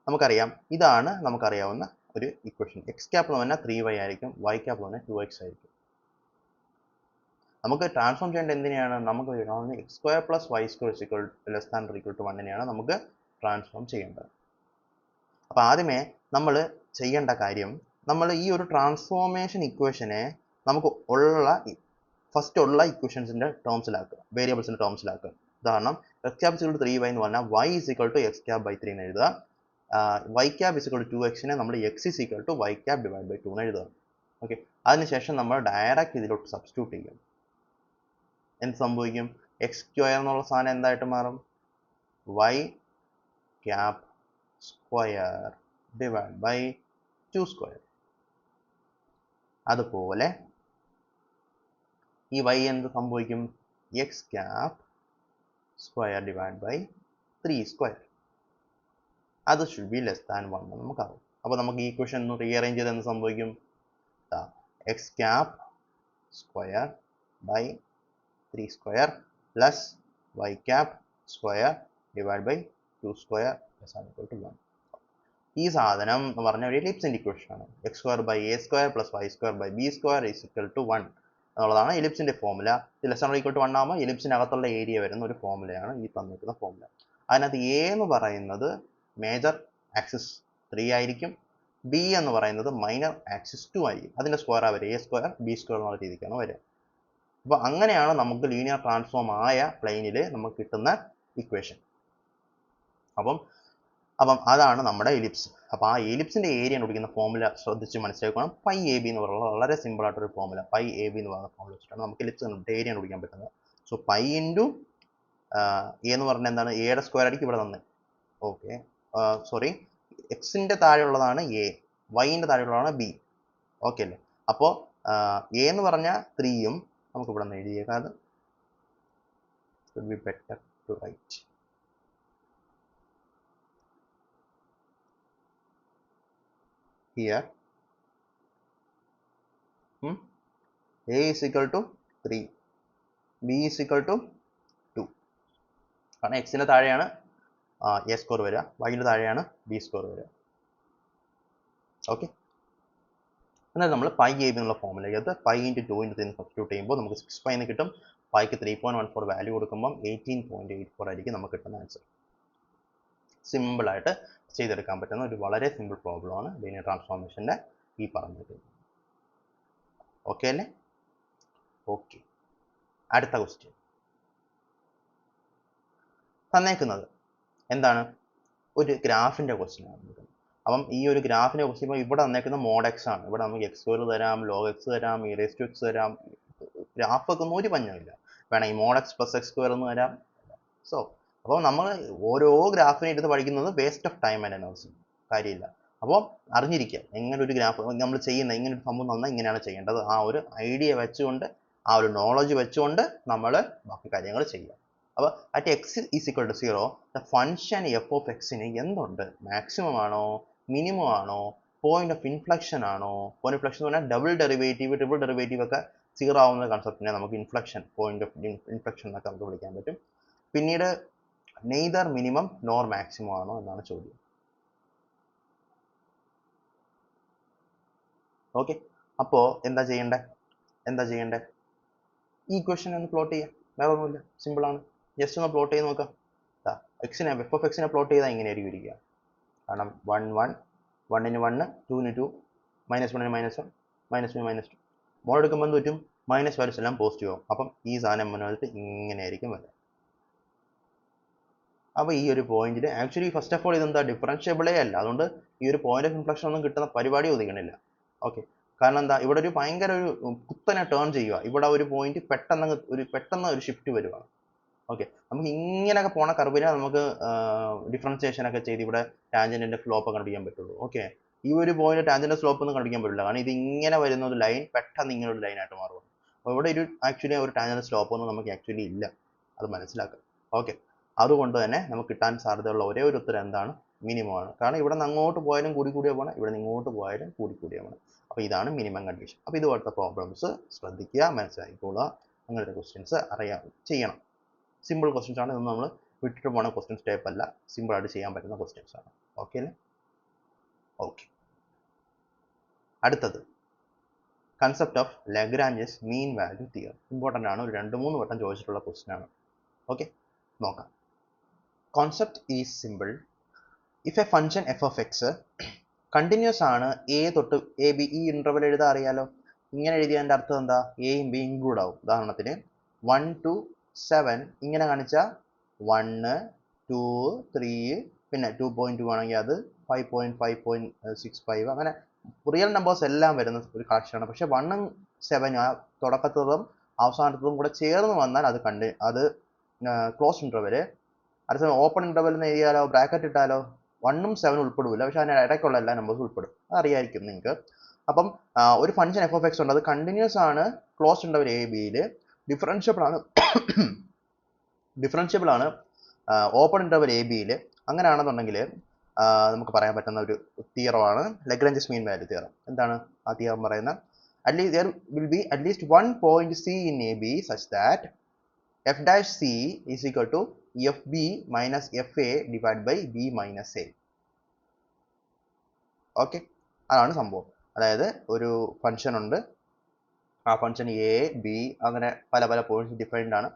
Speaker 1: നമുക്കറിയാം, ഇതാണ് നമുക്കറിയാവുന്ന ഒരു ഇക്വേഷൻ. എക്സ് ക്യാപ്പ് എന്ന് പറഞ്ഞാൽ 3y ആയിരിക്കും, വൈ ക്യാപ്പ് എന്ന് പറഞ്ഞാൽ 2x ആയിരിക്കും. നമുക്ക് ട്രാൻസ്ഫോം ചെയ്യേണ്ട എന്തിനെയാണ്? നമുക്ക് X square plus Y square equal less than or equal to 1 നമുക്ക് ട്രാൻസ്ഫോം ചെയ്യേണ്ടത്. അപ്പോൾ ആദ്യമേ നമ്മൾ ചെയ്യേണ്ട കാര്യം, നമ്മൾ ഈ ഒരു ട്രാൻസ്ഫോർമേഷൻ ഇക്വേഷനെ നമുക്ക് ഫസ്റ്റ് ഉള്ള ഇക്വേഷൻസിൻ്റെ ടേംസിലാക്കുക, വേരിയബിൾസിൻ്റെ ടേംസിലാക്കുക. ഉദാഹരണം, X cap equal to 3y എന്ന് പറഞ്ഞാൽ y is equal to X cap by 3 എന്ന് എഴുതുക. Y cap is equal to 2x നമ്മൾ X is equal to Y cap divide by 2 എന്ന് എഴുതുക. ഓക്കെ, അതിനുശേഷം നമ്മൾ ഡയറക്റ്റ് ഇതിലോട്ട് സബ്സ്റ്റിറ്റ്യൂട്ട് ചെയ്യും. എന്ത് സംഭവിക്കും? എക്സ് സ്ക്വയർ എന്നുള്ള സാധനം എന്തായിട്ട് മാറും? Y cap square divide by 2 square. അതുപോലെ ഈ y എന്ത് സംഭവിക്കും? X cap square divide by 3 square. അത് ഷുഡ് ബി ലെസ് ദാൻ 1 നമുക്കാവും. അപ്പോൾ നമുക്ക് ഈ ഇക്വേഷൻ ഒന്ന് റീഅറേഞ്ച് ചെയ്ത് എന്ത് സംഭവിക്കും? X cap square by 3 square plus Y cap square divide by 2 square less than equal to 1. ഈ സാധനം എന്ന് പറഞ്ഞ ഒരു എലിപ്സിൻ്റെ ഇക്വേഷൻ ആണ്. X square by A square plus Y square by B square is equal to 1 എന്നുള്ളതാണ് എലിപ്സിൻ്റെ formula. ഇത് ലെസ് ദാൻ ഈക്വൽ ടു 1 ആകുമ്പോൾ എലിപ്സിനകത്തുള്ള ഏരിയ വരുന്ന ഒരു ഫോർമുലയാണ് ഈ തന്നിരിക്കുന്ന ഫോർമുല. അതിനകത്ത് എ എന്ന് പറയുന്നത് മേജർ ആക്സിസ് 3 ആയിരിക്കും, ബി എന്ന് പറയുന്നത് മൈനർ ആക്സിസ് 2 ആയിരിക്കും. അതിൻ്റെ സ്ക്വയറാണ് വരിക, എ സ്ക്വയർ ബി സ്ക്വയർ എന്നുള്ള രീതിക്കാണ് വരിക. അപ്പോൾ അങ്ങനെയാണ് നമുക്ക് ലീനിയർ ട്രാൻസ്ഫോം ആയ പ്ലെയിനിൽ നമുക്ക് കിട്ടുന്ന ഇക്വേഷൻ. അപ്പം അതാണ് നമ്മുടെ എലിപ്സ്. അപ്പോൾ ആ എലിപ്സിൻ്റെ ഏരിയ കണ്ടുപിടിക്കുന്ന ഫോർമുല ശ്രദ്ധിച്ച് മനസ്സിലാക്കണം. പൈ എ ബി എന്ന് പറയുന്നത് വളരെ സിമ്പിൾ ആയിട്ടൊരു ഫോർമുല. പൈ എ ബി എന്ന് പറയുന്ന ഫോർമുല വെച്ചിട്ടാണ് നമുക്ക് എലിപ്സ് ഏരിയ കണ്ടുപിടിക്കാൻ പറ്റുന്നത്. സോ പൈ ഇൻറ്റു എ എന്ന് പറഞ്ഞാൽ എന്താണ്? എയുടെ സ്ക്വയർ ആയിരിക്കും ഇവിടെ തന്നെ. ഓക്കെ, സോറി, എക്സിൻ്റെ താഴെയുള്ളതാണ് എ, വൈൻ്റെ താഴെയുള്ളതാണ് ബി. ഓക്കെ അല്ലേ? അപ്പോൾ എ എന്ന് പറഞ്ഞാൽ 3യും നമുക്ക് ഇവിടെ നിന്ന് എഴുതിയേക്കാം. അത് should be better to write. here a is equal to 3, b is equal to 2. കാരണം എക്സിന് താഴെയാണ് എ സ്കോർ വരിക, വൈൻ്റെ താഴെയാണ് ബി സ്കോർ വരിക. ഓക്കെ, എന്നാൽ നമ്മൾ പൈ എ ബി എന്നുള്ള ഫോമിലേക്ക് പൈ ഇൻറ്റു 2 ഇൻറ്റു 3 സബ്സ്റ്റിറ്റ്യൂട്ട് ചെയ്യുമ്പോൾ നമുക്ക് 6 പൈ എന്ന് കിട്ടും. പൈക്ക് 3.14 വാല്യൂ കൊടുക്കുമ്പോൾ 18.84 ആയിരിക്കും നമുക്ക് കിട്ടുന്ന ആൻസർ. സിമ്പിളായിട്ട് ചെയ്തെടുക്കാൻ പറ്റുന്ന ഒരു വളരെ സിമ്പിൾ പ്രോബ്ലമാണ് ലീനിയർ ട്രാൻസ്ഫോർമേഷൻ്റെ ഈ പറഞ്ഞത്. ഓക്കെ അല്ലേ? ഓക്കെ, അടുത്ത ക്വസ്റ്റ്യൻ തന്നേക്കുന്നത് എന്താണ്? ഒരു ഗ്രാഫിൻ്റെ ക്വസ്റ്റ്യൻ ആണ്. അപ്പം ഈ ഒരു ഗ്രാഫിൻ്റെ ക്വസ്റ്റ്യൻ ഇവിടെ തന്നേക്കുന്ന മോഡ് എക്സ് ആണ്. ഇവിടെ നമുക്ക് എക്സ് സ്ക്വയർ തരാം, ലോഗ് എക്സ് തരാം, ഇ റേസ് ടു എക്സ് തരാം. ഗ്രാഫൊക്കെ ഒന്നും ഒരു പഞ്ഞമില്ല. വേണം ഈ mod X plus X square എന്ന് തരാം. സോ അപ്പോൾ നമ്മൾ ഓരോ ഗ്രാഫിനെ എടുത്ത് പഠിക്കുന്നത് waste of time and energy, കാര്യമില്ല. അപ്പോൾ അറിഞ്ഞിരിക്കുക എങ്ങനെ ഒരു ഗ്രാഫ് നമ്മൾ ചെയ്യുന്ന ഇങ്ങനെ ഒരു സംഭവം തന്നാൽ ഇങ്ങനെയാണ് ചെയ്യേണ്ടത്. ആ ഒരു ഐഡിയ വെച്ചുകൊണ്ട്, ആ ഒരു നോളജ് വെച്ചുകൊണ്ട് നമ്മൾ ബാക്കി കാര്യങ്ങൾ ചെയ്യുക. അപ്പോൾ at X is equal to 0 the function F of എക്സിന് എന്തുണ്ട്? മാക്സിമം ആണോ, മിനിമം ആണോ, പോയിന്റ് ഓഫ് ഇൻഫ്ലക്ഷൻ ആണോ? പോയിന്റ് ഓഫ് ഇൻഫ്ലക്ഷൻ എന്ന് പറഞ്ഞാൽ ഡബിൾ ഡെറിവേറ്റീവ്, ട്രിപ്പിൾ ഡെറിവേറ്റീവ് ഒക്കെ 0 ആവുന്ന കൺസെപ്റ്റിനെ നമുക്ക് ഇൻഫ്ലക്ഷൻ, പോയിന്റ് ഓഫ് ഇൻഫ്ലക്ഷൻ എന്നൊക്കെ നമുക്ക് വിളിക്കാൻ പറ്റും. പിന്നീട് നെയ്തർ മിനിമം നോർ മാക്സിമം ആണോ എന്നാണ് ചോദ്യം. ഓക്കെ, അപ്പോൾ എന്താ ചെയ്യണ്ടേ? ഈ ഇക്വേഷൻ ഒന്ന് പ്ലോട്ട് ചെയ്യാം. വേറെ ഒന്നുമില്ല, സിമ്പിളാണ്. ജസ്റ്റ് ഒന്ന് പ്ലോട്ട് ചെയ്ത് നോക്കാം. എക്സിനെ എഫ് ഓഫ് എക്സിനെ പ്ലോട്ട് ചെയ്താൽ ഇങ്ങനെയായിരിക്കും ഇരിക്കുക. കാരണം 1 1 1 ന് 1 2 ന് 2 -1 ന് -1 -2 -2 മോഡ് എടുക്കുമ്പോൾ എന്ത് പറ്റും? മൈനസ് വാല്യൂസ് എല്ലാം പോസിറ്റീവ് ആവും. അപ്പം ഈ സാധനം മുന്നോട്ട് ഇങ്ങനെയായിരിക്കും വരിക. അപ്പോൾ ഈ ഒരു പോയിന്റിൽ ആക്ച്വലി ഫസ്റ്റ് ഓഫ് ഓൾ ഇതെന്താ ഡിഫറൻഷ്യബിളേ അല്ല. അതുകൊണ്ട് ഈ ഒരു പോയിന്റ് ഓഫ് ഇൻഫ്ലക്ഷൻ ഒന്നും കിട്ടുന്ന പരിപാടി ഒതുക്കണില്ല. ഓക്കെ, കാരണം എന്താ, ഇവിടെ ഒരു ഭയങ്കര ഒരു കുത്തനെ ടേൺ ചെയ്യുക. ഇവിടെ ഒരു പോയിന്റ് പെട്ടെന്ന് ഒരു ഷിഫ്റ്റ് വരുവാണ്. ഓക്കെ, നമുക്ക് ഇങ്ങനെയൊക്കെ പോണ കർവിനെ നമുക്ക് ഡിഫറൻസിയേഷൻ ഒക്കെ ചെയ്ത് ഇവിടെ ടാൻജന്റിന്റെ സ്ലോപ്പ് കണ്ടുപിടിക്കാൻ പറ്റുള്ളൂ. ഓക്കെ, ഈ ഒരു പോയിന്റ് ടാൻജന്റ് സ്ലോപ്പ് ഒന്നും കണ്ടുപിടിക്കാൻ പറ്റില്ല. കാരണം ഇത് ഇങ്ങനെ വരുന്ന ഒരു ലൈൻ പെട്ടെന്ന് ഇങ്ങനെ ഒരു ലൈനായിട്ട് മാറും. അപ്പോൾ ഇവിടെ ആക്ച്വലി ഒരു ടാൻജന്റ് സ്ലോപ്പ് ഒന്നും നമുക്ക് ആക്ച്വലി ഇല്ല, അത് മനസ്സിലാക്കാം. ഓക്കെ, അതുകൊണ്ട് തന്നെ നമുക്ക് കിട്ടാൻ സാധ്യതയുള്ള ഒരേ ഒരു ഉത്തരം എന്താണ്? മിനിമം ആണ്. കാരണം ഇവിടെ നിന്ന് അങ്ങോട്ട് പോയാലും കൂടിയ പോകണം, ഇവിടെ നിന്ന് ഇങ്ങോട്ട് പോയാലും കൂടിയ പോകണം. അപ്പോൾ ഇതാണ് മിനിമം കണ്ടീഷൻ. അപ്പോൾ ഇതുപോലത്തെ പ്രോബ്ലംസ് ശ്രദ്ധിക്കുക, മനസ്സിലാക്കിക്കോളുക. അങ്ങനത്തെ ക്വസ്റ്റ്യൻസ് ചെയ്യണം. സിമ്പിൾ ക്വസ്റ്റ്യൻസ് ആണ്. ഇതൊന്നും നമ്മൾ വിട്ടിട്ട് പോകുന്ന ക്വസ്റ്റ്യൻസ് ടൈപ്പ് അല്ല, സിമ്പിളായിട്ട് ചെയ്യാൻ പറ്റുന്ന ക്വസ്റ്റ്യൻസ് ആണ്. ഓക്കെ അല്ലേ? ഓക്കെ, അടുത്തത് concept of Lagrange's mean value theorem. Important ആണ്, ഒരു 2-3 വട്ടം ചോദിച്ചിട്ടുള്ള ക്വസ്റ്റ്യൻ ആണ്. ഓക്കെ, നോക്കാം. Concept is simple. If A function F of X continuous ആണ്, എ തൊട്ട് എ ബി, ഈ ഇൻ്റർവൽ എഴുതാൻ അറിയാലോ. ഇങ്ങനെ എഴുതിയതിൻ്റെ അർത്ഥം എന്താ? എയും ബി ഇൻക്ലൂഡ് ആവും. ഉദാഹരണത്തിന് 1 to 7 ഇങ്ങനെ കാണിച്ചാൽ 1 2 3 പിന്നെ 2.2 ആണെങ്കിൽ അത് 5.5.65 അങ്ങനെ റിയൽ നമ്പേഴ്സ് എല്ലാം വരുന്ന ഒരു കളക്ഷനാണ്. പക്ഷെ 1ഉം 7 ആ തുടക്കത്തതും അവസാനത്തതും കൂടെ ചേർന്ന് വന്നാൽ അത് ക്ലോസ് ഇൻ്റർവെല്. അടുത്ത ഓപ്പൺ ഇൻ്റർവെൽ എന്ന് എഴുതിയാലോ, ബ്രാക്കറ്റ് ഇട്ടാലോ 1ഉം 7ഉം ഉൾപ്പെടില്ല. പക്ഷെ അതിന് ഇടയ്ക്കുള്ള എല്ലാ നമ്പേഴ്സും ഉൾപ്പെടും. അതറിയായിരിക്കും നിങ്ങൾക്ക്. അപ്പം ഒരു ഫംഗ്ഷൻ എഫ് ഓഫ് എക്സ് ഉണ്ട്, അത് കണ്ടിന്യൂസ് ആണ്, ക്ലോസ് ഇൻ്റർവെൽ എ ബിയിൽ, ഡിഫറൻഷ്യബിൾ ആണ് ഓപ്പൺ ഇൻ്റർവെൽ എ ബിയിൽ. അങ്ങനെയാണെന്നുണ്ടെങ്കിൽ നമുക്ക് പറയാൻ പറ്റുന്ന ഒരു തിയറമാണ് ലഗ്രാഞ്ചസ് മീൻ വാല്യൂ തിയറം. എന്താണ് ആ തിയറം പറയുന്നത്? At least there will be at least one point C in AB such that f dash C is equal to FB minus FA divided by B minus A. Okay, അതാണ് സംഭവം. അതായത് ഒരു function ഉണ്ട്, ആ function A B അങ്ങനെ പല points defined ആണ്.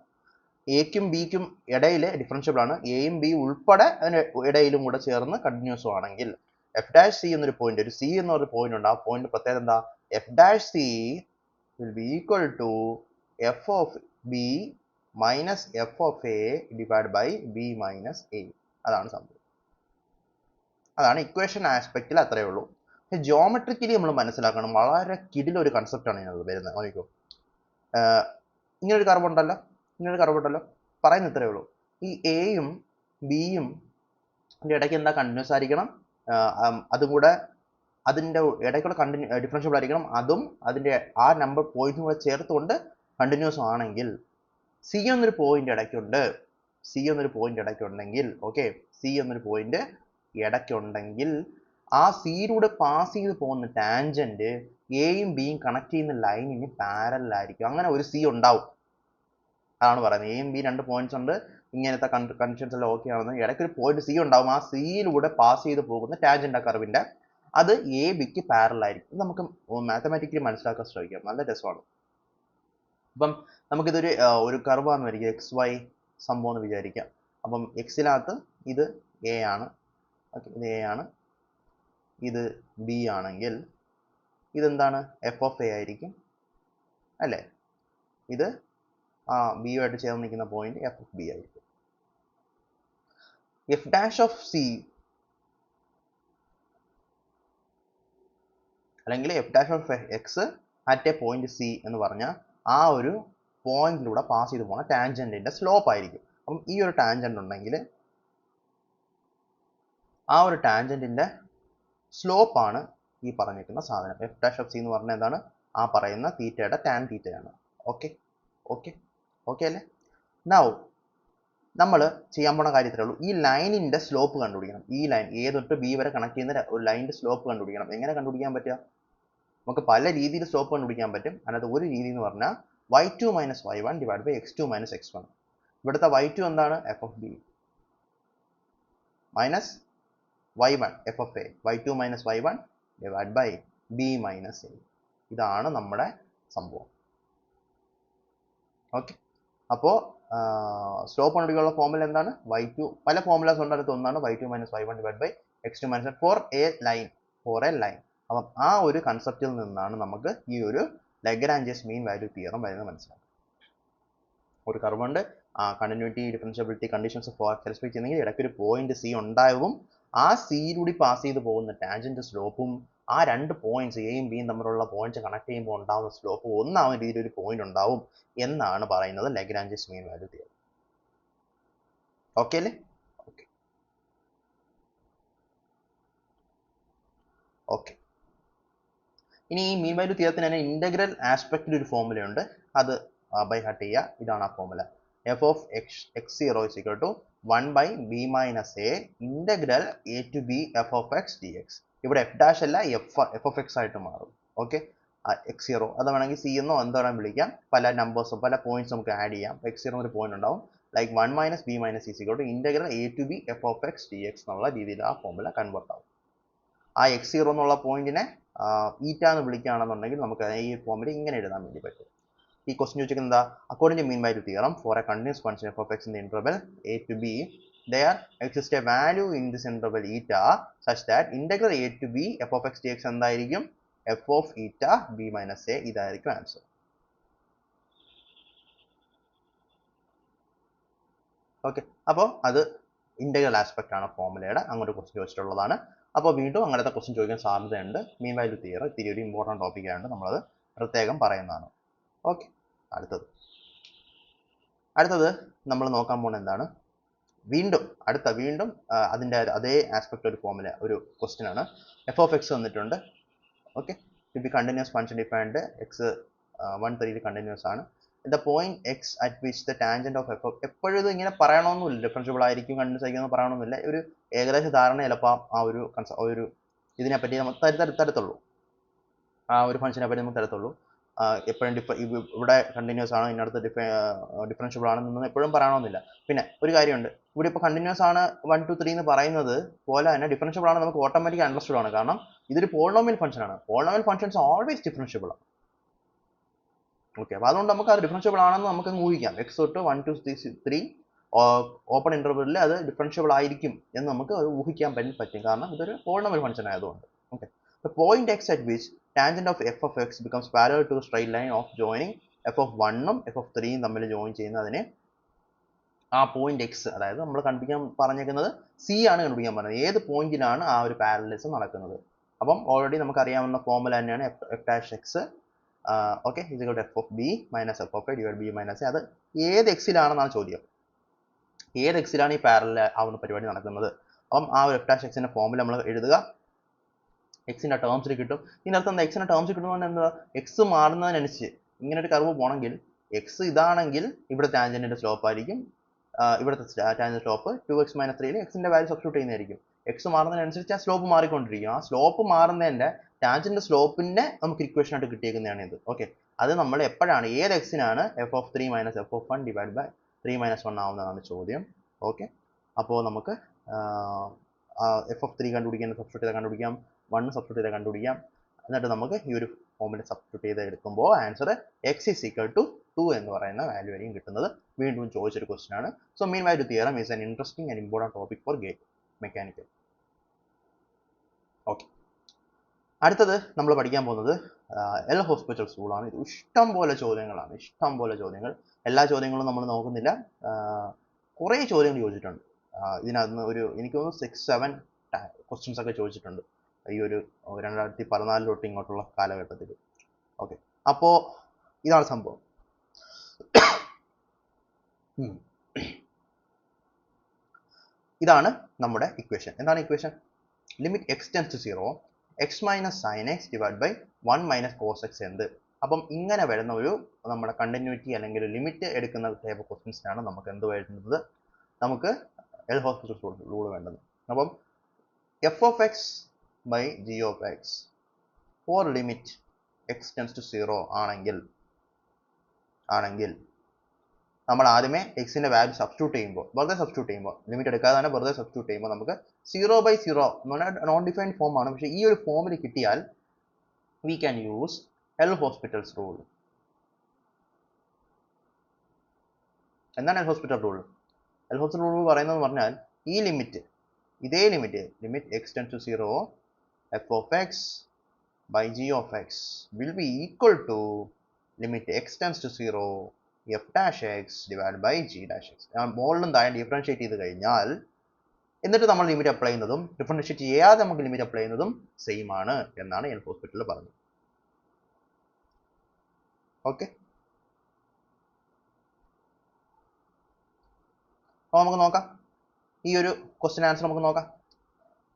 Speaker 1: എക്കും ബിക്കും ഇടയിൽ ഡിഫറൻഷ്യബിൾ ആണ്, എയും ബി ഉൾപ്പെടെ അതിന് ഇടയിലും കൂടെ ചേർന്ന് കണ്ടിന്യൂസും ആണെങ്കിൽ എഫ് ഡാഷ് സി എന്നൊരു പോയിന്റ്, ഒരു സി എന്നൊരു പോയിന്റ് ഉണ്ട്. ആ പോയിന്റ് പ്രത്യേകത എന്താ? F dash C will be equal to F of B minus F of A divide by B minus A. അതാണ് സംഭവം. അതാണ് ഇക്വേഷൻ ആസ്പെക്റ്റിൽ അത്രയേ ഉള്ളൂ. പക്ഷെ ജോമെട്രിക്കലി നമ്മൾ മനസ്സിലാക്കണം, വളരെ കിടിലൊരു കൺസെപ്റ്റാണ് ഇതിനകത്ത് വരുന്നത്. നോക്കിക്കോ, ഇങ്ങനൊരു കർവ് ഉണ്ടല്ലോ, പറയുന്ന ഇത്രയേ ഉള്ളൂ. ഈ എയും ബിയും ഇടയ്ക്ക് എന്താ കണ്ടിന്യൂസ് ആയിരിക്കണം, അതും കൂടെ അതിൻ്റെ ഇടയ്ക്കൂടെ ഡിഫറൻഷ്യബിൾ ആയിരിക്കണം. അതും അതിൻ്റെ ആ നമ്പർ പോയിന്റും കൂടെ ചേർത്തുകൊണ്ട് കണ്ടിന്യൂസ് ആണെങ്കിൽ, സി എന്നൊരു പോയിന്റ് ഇടയ്ക്കുണ്ടെങ്കിൽ ഓക്കെ, സി എന്നൊരു പോയിന്റ് ഇടയ്ക്കുണ്ടെങ്കിൽ ആ സിയിലൂടെ പാസ് ചെയ്ത് പോകുന്ന ടാൻജന്റ് എയും ബിയും കണക്ട് ചെയ്യുന്ന ലൈനിന് പാരലായിരിക്കും. അങ്ങനെ ഒരു സി ഉണ്ടാവും, അതാണ് പറയുന്നത്. എയും ബി രണ്ട് പോയിന്റ്സ് ഉണ്ട്, ഇങ്ങനത്തെ കണ്ടീഷൻസ് എല്ലാം ഓക്കെ ആണെന്ന് ഇടയ്ക്ക് ഒരു പോയിന്റ് സി ഉണ്ടാവും. ആ സിയിലൂടെ പാസ് ചെയ്ത് പോകുന്ന ടാൻജന്റ് ആ കർവിന്റെ അത് എ ബിക്ക് പാരലായിരിക്കും. നമുക്ക് മാത്തമാറ്റിക്കലി മനസ്സിലാക്കാൻ ശ്രമിക്കാം, നല്ല രസമാണ്. അപ്പം നമുക്കിതൊരു ഒരു കർവാന്ന് വരിക, എക്സ് വൈ സംഭവം എന്ന് വിചാരിക്കാം. അപ്പം എക്സിനകത്ത് ഇത് എ ആണ്, ഇത് എ ആണ്, ഇത് ബി ആണെങ്കിൽ ഇതെന്താണ്, എഫ് ഓഫ് എ ആയിരിക്കും അല്ലേ. ഇത് ആ ബിയുമായിട്ട് ചേർന്ന് നിൽക്കുന്ന പോയിന്റ് എഫ് ഓഫ് ബി ആയിരിക്കും. എഫ് ഡാഷ് ഓഫ് സി അല്ലെങ്കിൽ F dash of X at A point C എന്ന് പറഞ്ഞാൽ ആ ഒരു പോയിന്റിലൂടെ പാസ് ചെയ്ത് പോകുന്ന ടാൻജന്റിന്റെ സ്ലോപ്പ് ആയിരിക്കും. അപ്പം ഈ ഒരു ടാൻജന്റ് ഉണ്ടെങ്കിൽ ആ ഒരു ടാൻജന്റിന്റെ സ്ലോപ്പ് ആണ് ഈ പറഞ്ഞിരിക്കുന്ന സാധനം. എഫ് ഡാഷ് ഓഫ് സി എന്ന് പറഞ്ഞാൽ എന്താണ്, ആ പറയുന്ന തീറ്റയുടെ ടാൻ തീറ്റയാണ്. ഓക്കെ ഓക്കെ ഓക്കെ അല്ലേ. നൗ നമ്മൾ ചെയ്യാൻ പോണ കാര്യത്തിലേ ഉള്ളൂ, ഈ ലൈനിന്റെ സ്ലോപ്പ് കണ്ടുപിടിക്കണം. ഈ ലൈൻ എ തൊട്ട് ബി വരെ കണക്ട് ചെയ്യുന്ന ഒരു ലൈനിന്റെ സ്ലോപ്പ് കണ്ടുപിടിക്കണം. എങ്ങനെ കണ്ടുപിടിക്കാൻ പറ്റുക, നമുക്ക് പല രീതിയിൽ സ്ലോപ്പ് കണ്ടുപിടിക്കാൻ പറ്റും. അതിനകത്ത് ഒരു രീതി എന്ന് പറഞ്ഞാൽ y2 minus y1 divide by x2 minus x1. ഇവിടുത്തെ y2 എന്താണ്, F of B minus y1 F of A, y2 minus y1 divide by B minus A. ഇതാണ് നമ്മുടെ സംഭവം. ഓക്കെ, അപ്പോൾ സ്ലോപ്പ് കണ്ടുപിടിക്കാനുള്ള ഫോർമുല എന്താണ്, y2, പല ഫോർമുലാസ് ഉണ്ട്, അടുത്ത് ഒന്നാണ് y2 minus y1 divide by x2 minus for A line, അപ്പം ആ ഒരു കൺസെപ്റ്റിൽ നിന്നാണ് നമുക്ക് ഈ ഒരു ലഗ്രാഞ്ചസ് മീൻ വാല്യൂ തിയറം വരുന്നത് മനസ്സിലാക്കാം. ഒരു കർവുണ്ട്, കണ്ടിന്യൂറ്റി ഡിഫറൻഷ്യബിലിറ്റി കണ്ടീഷൻസ് സാറ്റിസ്ഫൈ ചെയ്യുന്നെങ്കിൽ ഇടയ്ക്ക് ഒരു പോയിന്റ് സി ഉണ്ടാവും. ആ സിയിലൂടെ പാസ് ചെയ്ത് പോകുന്ന ടാൻജന്റ് സ്ലോപ്പും ആ രണ്ട് പോയിന്റ്സ് എയും ബിയും തമ്മിലുള്ള പോയിന്റ്സ് കണക്ട് ചെയ്യുമ്പോൾ ഉണ്ടാകുന്ന സ്ലോപ്പ് ഒന്നാവുന്ന രീതിയിൽ ഒരു പോയിന്റ് ഉണ്ടാവും എന്നാണ് പറയുന്നത് ലഗ്രാഞ്ചസ് മീൻ വാല്യൂ തിയറം. ഓക്കെ അല്ലേ. ഓക്കെ ഓക്കെ ഇനി ഈ മീൻ വാല്യൂ തിയറത്തിന് തന്നെ ഇന്റഗ്രൽ ആസ്പെക്റ്റിൽ ഒരു ഫോർമുലയുണ്ട്, അത് ബൈ ഹാർട്ട് ചെയ്യുക. ഇതാണ് ആ formula, F of x0 is equal to 1 by b minus a integral a to b f of x dx. ഇവിടെ എഫ് ഡാഷ് അല്ല എഫ് ഓഫ് എക്സ് ആയിട്ട് മാറും. ഓക്കെ, x0 അത് വേണമെങ്കിൽ സി എന്നോ എന്തോ വേണം വിളിക്കാം, പല നമ്പേഴ്സും പല പോയിന്റ്സ് നമുക്ക് ആഡ് ചെയ്യാം. x0 ഒരു പോയിന്റ് ഉണ്ടാവും, like 1 minus B minus is equal to integral a to b f of x dx എന്നുള്ള രീതിയിൽ ആ ഫോർമുല കൺവേർട്ട് ആവും. ആ x0 എന്നുള്ള പോയിന്റിനെ ഈറ്റ എന്ന് വിളിക്കുകയാണെന്നുണ്ടെങ്കിൽ നമുക്ക് ഈ ഫോർമുല ഇങ്ങനെ എഴുതാൻ വേണ്ടി പറ്റും. ഈ ക്വസ്റ്റ്യൻ ചോദിക്കുന്നത് എന്താ, according to mean value theorem for a continuous function F of X in the interval A to B there exists a value in this interval eta such that integral a to b f of x dx എന്തായിരിക്കും, f of eta b minus a. ഇതായിരിക്കും answer. Okay, അപ്പോൾ അത് integral aspect ആണ് ഫോർമുലയുടെ, അങ്ങോട്ട് question ചോദിച്ചിട്ടുള്ളതാണ്. അപ്പോൾ വീണ്ടും അങ്ങനത്തെ question ചോദിക്കാൻ സാധ്യതയുണ്ട്. മീൻ വാല്യൂ തിയറം ഇത്തിരി ഒരു ഇമ്പോർട്ടൻറ്റ് ടോപ്പിക് ആയതുകൊണ്ട് നമ്മളത് പ്രത്യേകം പറയുന്നതാണ്. ഓക്കെ, അടുത്തത് നമ്മൾ നോക്കാൻ പോകുന്നത് എന്താണ്, വീണ്ടും അതിൻ്റെ അതേ ആസ്പെക്ട് ഒരു ഫോർമുല ഒരു ക്വസ്റ്റ്യൻ ആണ്. എഫ് ഓഫ് എക്സ് വന്നിട്ടുണ്ട്. Okay, to be continuous function defined x 1 continuous ആണ്. The point x at which the tangent of f of, എപ്പോഴും ഇത് ഇങ്ങനെ പറയണമെന്നില്ല, ഡിഫറൻഷ്യബിൾ ആയിരിക്കും കണ്ടിന്യൂസ് ആയിരിക്കും പറയണമെന്നില്ല, ഒരു ഏകദേശ ധാരണ ചിലപ്പോൾ ആ ഒരു ഇതിനെപ്പറ്റി നമുക്ക് തരത്തുള്ളൂ, ആ ഒരു ഫംഗ്ഷനെ പറ്റി നമുക്ക് തരത്തുള്ളൂ. എപ്പോഴും ഇവിടെ കണ്ടിന്യൂസ് ആണ്, ഇതിനടുത്ത് ഡിഫറൻഷ്യബിൾ ആണെന്നൊന്നും എപ്പോഴും പറയണമെന്നില്ല. പിന്നെ ഒരു കാര്യമുണ്ട്, ഇവിടെ ഇപ്പോൾ കണ്ടിന്യൂസ് ആണ് 1 2 3 എന്ന് പറയുന്നത് പോലെ തന്നെ ഡിഫറൻഷ്യബിൾ ആണ് നമുക്ക് ഓട്ടോമാറ്റിക് അണ്ടർസ്റ്റുഡ് ആണ്, കാരണം ഇതൊരു പോളിനോമിയൽ ഫംഗ്ഷൻ ആണ്. പോളിനോമിയൽ ഫംഗ്ഷൻസ് ഓൾവേസ് ഡിഫറൻഷ്യബിൾ ആണ്. ഓക്കെ, അപ്പോൾ അതുകൊണ്ട് നമുക്ക് അത് ഡിഫറൻഷ്യബിൾ ആണെന്ന് നമുക്ക് ഊഹിക്കാം. എക്സ് തൊട്ട് 1 2 3 ഓപ്പൺ ഇന്റർവെല്ലിൽ അത് ഡിഫറൻഷ്യബിൾ ആയിരിക്കും എന്ന് നമുക്ക് ഊഹിക്കാൻ പറ്റും, കാരണം ഇതൊരു പോളിനോമിയൽ ഫംഗ്ഷൻ ആയതുകൊണ്ട്. Okay, the point x at which tangent of f of x becomes parallel to the straight line of joining f of 1ഉം f of 3ഉം തമ്മിൽ ജോയിൻ ചെയ്യുന്നതിന് ആ പോയിന്റ് എക്സ്, അതായത് നമ്മൾ കണ്ടുപിടിക്കാൻ പറഞ്ഞേക്കുന്നത് സി ആണ് കണ്ടുപിടിക്കാൻ പറഞ്ഞത്, ഏത് പോയിന്റിലാണ് ആ ഒരു പാരലലിസം നടക്കുന്നത്. അപ്പം ഓൾറെഡി നമുക്ക് അറിയാവുന്ന ഫോർമുല തന്നെയാണ് F dash X okay is equal to F of B minus F of A divide B minus A. അത് ഏത് എക്സിലാണെന്നാണ് ചോദ്യം, ഏത് എക്സിലാണ് ഈ പാരലൽ ആവുന്ന പരിപാടി നടക്കുന്നത്. അപ്പം ആ ഒരു എഫ് ഡാഷ് എക്സിന്റെ ഫോർമുല നമ്മൾ എഴുതുക, എക്സിന്റെ ടേംസിൽ കിട്ടും. ഇതിനർത്ഥം എക്സിന്റെ ടേംസിൽ കിട്ടുന്നത് എന്താ, എക്സ് മാറുന്നതിനനുസരിച്ച് ഇങ്ങനെ ഒരു കർവ് പോകണമെങ്കിൽ എക്സ് ഇതാണെങ്കിൽ ഇവിടെ ടാൻജന്റിന്റെ സ്ലോപ്പ് ആയിരിക്കും, ഇവിടുത്തെ ടാൻജന്റ് സ്ലോപ്പ് 2x - 3ൽ എക്സിന്റെ വാല്യൂ സബ്സ്റ്റിറ്റ്യൂട്ട് ചെയ്യുന്നതായിരിക്കും. എക്സ് മാറുന്നതിനനുസരിച്ച് ആ സ്ലോപ്പ് മാറിക്കൊണ്ടിരിക്കും. ആ സ്ലോപ്പ് മാറുന്നതിൻ്റെ ടാൻജന്റ് സ്ലോപ്പിനെ നമുക്ക് ഇക്വേഷൻ ആയിട്ട് കിട്ടിയേക്കുന്നതാണ് ഇത്. ഓക്കെ, അത് നമ്മൾ എപ്പോഴാണ് ഏത് എക്സിനാണ് f of 3 minus F of 1 divide by 3 minus 1 ആവുന്നതാണ് ചോദ്യം. ഓക്കെ, അപ്പോൾ നമുക്ക് എഫ് ഓഫ് 3 കണ്ടുപിടിക്കാൻ സബ്സ്റ്റിറ്റ്യൂട്ട് ചെയ്ത് കണ്ടുപിടിക്കാം, 1 സബ്സ്റ്റിറ്റ്യൂട്ട് ചെയ്ത് കണ്ടുപിടിക്കാം. എന്നിട്ട് നമുക്ക് ഈ ഒരു ഫോമിൽ സബ്സ്റ്റിറ്റ്യൂട്ട് ചെയ്ത് എടുക്കുമ്പോൾ answer X is equal to 2 എന്ന് പറയുന്ന വാല്യൂ ആയിരിക്കും കിട്ടുന്നത്. വീണ്ടും ചോദിച്ചൊരു ക്വസ്റ്റൻ ആണ്. So mean value theorem is an interesting and important topic four gate mechanical. Okay, അടുത്തത് നമ്മൾ പഠിക്കാൻ പോകുന്നത് എൽ ഹോസ്പിറ്റൽസ് റൂളാണ്. ഇത് ഇഷ്ടം പോലെ ചോദ്യങ്ങളാണ്, ഇഷ്ടം പോലെ ചോദ്യങ്ങൾ. എല്ലാ ചോദ്യങ്ങളും നമ്മൾ നോക്കുന്നില്ല, കുറേ ചോദ്യങ്ങൾ ചോദിച്ചിട്ടുണ്ട്. ഇതിനകത്ത് എനിക്ക് തോന്നുന്നു 6-7 ക്വസ്റ്റ്യൻസ് ഒക്കെ ചോദിച്ചിട്ടുണ്ട് ഈ ഒരു 2014 തൊട്ട് ഇങ്ങോട്ടുള്ള കാലഘട്ടത്തിൽ. ഓക്കെ, അപ്പോൾ ഇതാണ് സംഭവം. ഇതാണ് നമ്മുടെ ഇക്വേഷൻ. എന്താണ് equation? Limit x tends to 0 x minus sine x divide by 1 minus cos x എന്ത്? അപ്പം ഇങ്ങനെ വരുന്ന ഒരു നമ്മുടെ കണ്ടിന്യൂറ്റി അല്ലെങ്കിൽ ലിമിറ്റ് എടുക്കുന്ന ടൈപ്പ് ഓഫ് ക്വസ്റ്റ്യൻസിനാണ് നമുക്ക് എന്ത് വരുന്നത്, നമുക്ക് എൽ ഹോസ്പിറ്റൽ റൂൾ വേണ്ടത്. അപ്പം f of x by g of x for limit x tends to 0 ആണെങ്കിൽ നമ്മൾ ആദ്യമേ എക്സിന്റെ വാല്യൂ സബ്സ്റ്റിറ്റ്യൂട്ട് ചെയ്യുമ്പോൾ, വെറുതെ സബ്സ്റ്റിറ്റ്യൂട്ട് ചെയ്യുമ്പോൾ, ലിമിറ്റ് എടുക്കാതെ തന്നെ വെറുതെ സബ്സ്റ്റിറ്റ്യൂട്ട് ചെയ്യുമ്പോൾ നമുക്ക് 0/0 എന്ന് പറഞ്ഞാൽ നോൺ ഡിഫൈൻഡ് ഫോം ആണ്. പക്ഷേ ഈ ഒരു ഫോമിൽ കിട്ടിയാൽ we can use L'Hospital's rule. എന്താണ് L'Hospital rule? L'Hospital rule പറയുന്നത് പറഞ്ഞാൽ ഈ ലിമിറ്റ്, ഇതേ limit x tends to 0 f of x by g of x will be equal to limit x tends to 0 f dash x divide by g dash x. മുകളിലും താഴെ differentiate ചെയ്ത് കഴിഞ്ഞാൽ എന്നിട്ട് നമ്മൾ ലിമിറ്റ് അപ്ലൈ ചെയ്യുന്നതും differentiate ചെയ്യാതെ നമുക്ക് limit apply ചെയ്യുന്നതും സെയിം ആണ് എന്നാണ് എൽ ഹോസ്പിറ്റലിൽ പറഞ്ഞത്. ഓക്കെ, അപ്പോൾ നമുക്ക് നോക്കാം ഈ ഒരു ക്വസ്റ്റ്യൻ ആൻസർ നമുക്ക് നോക്കാം.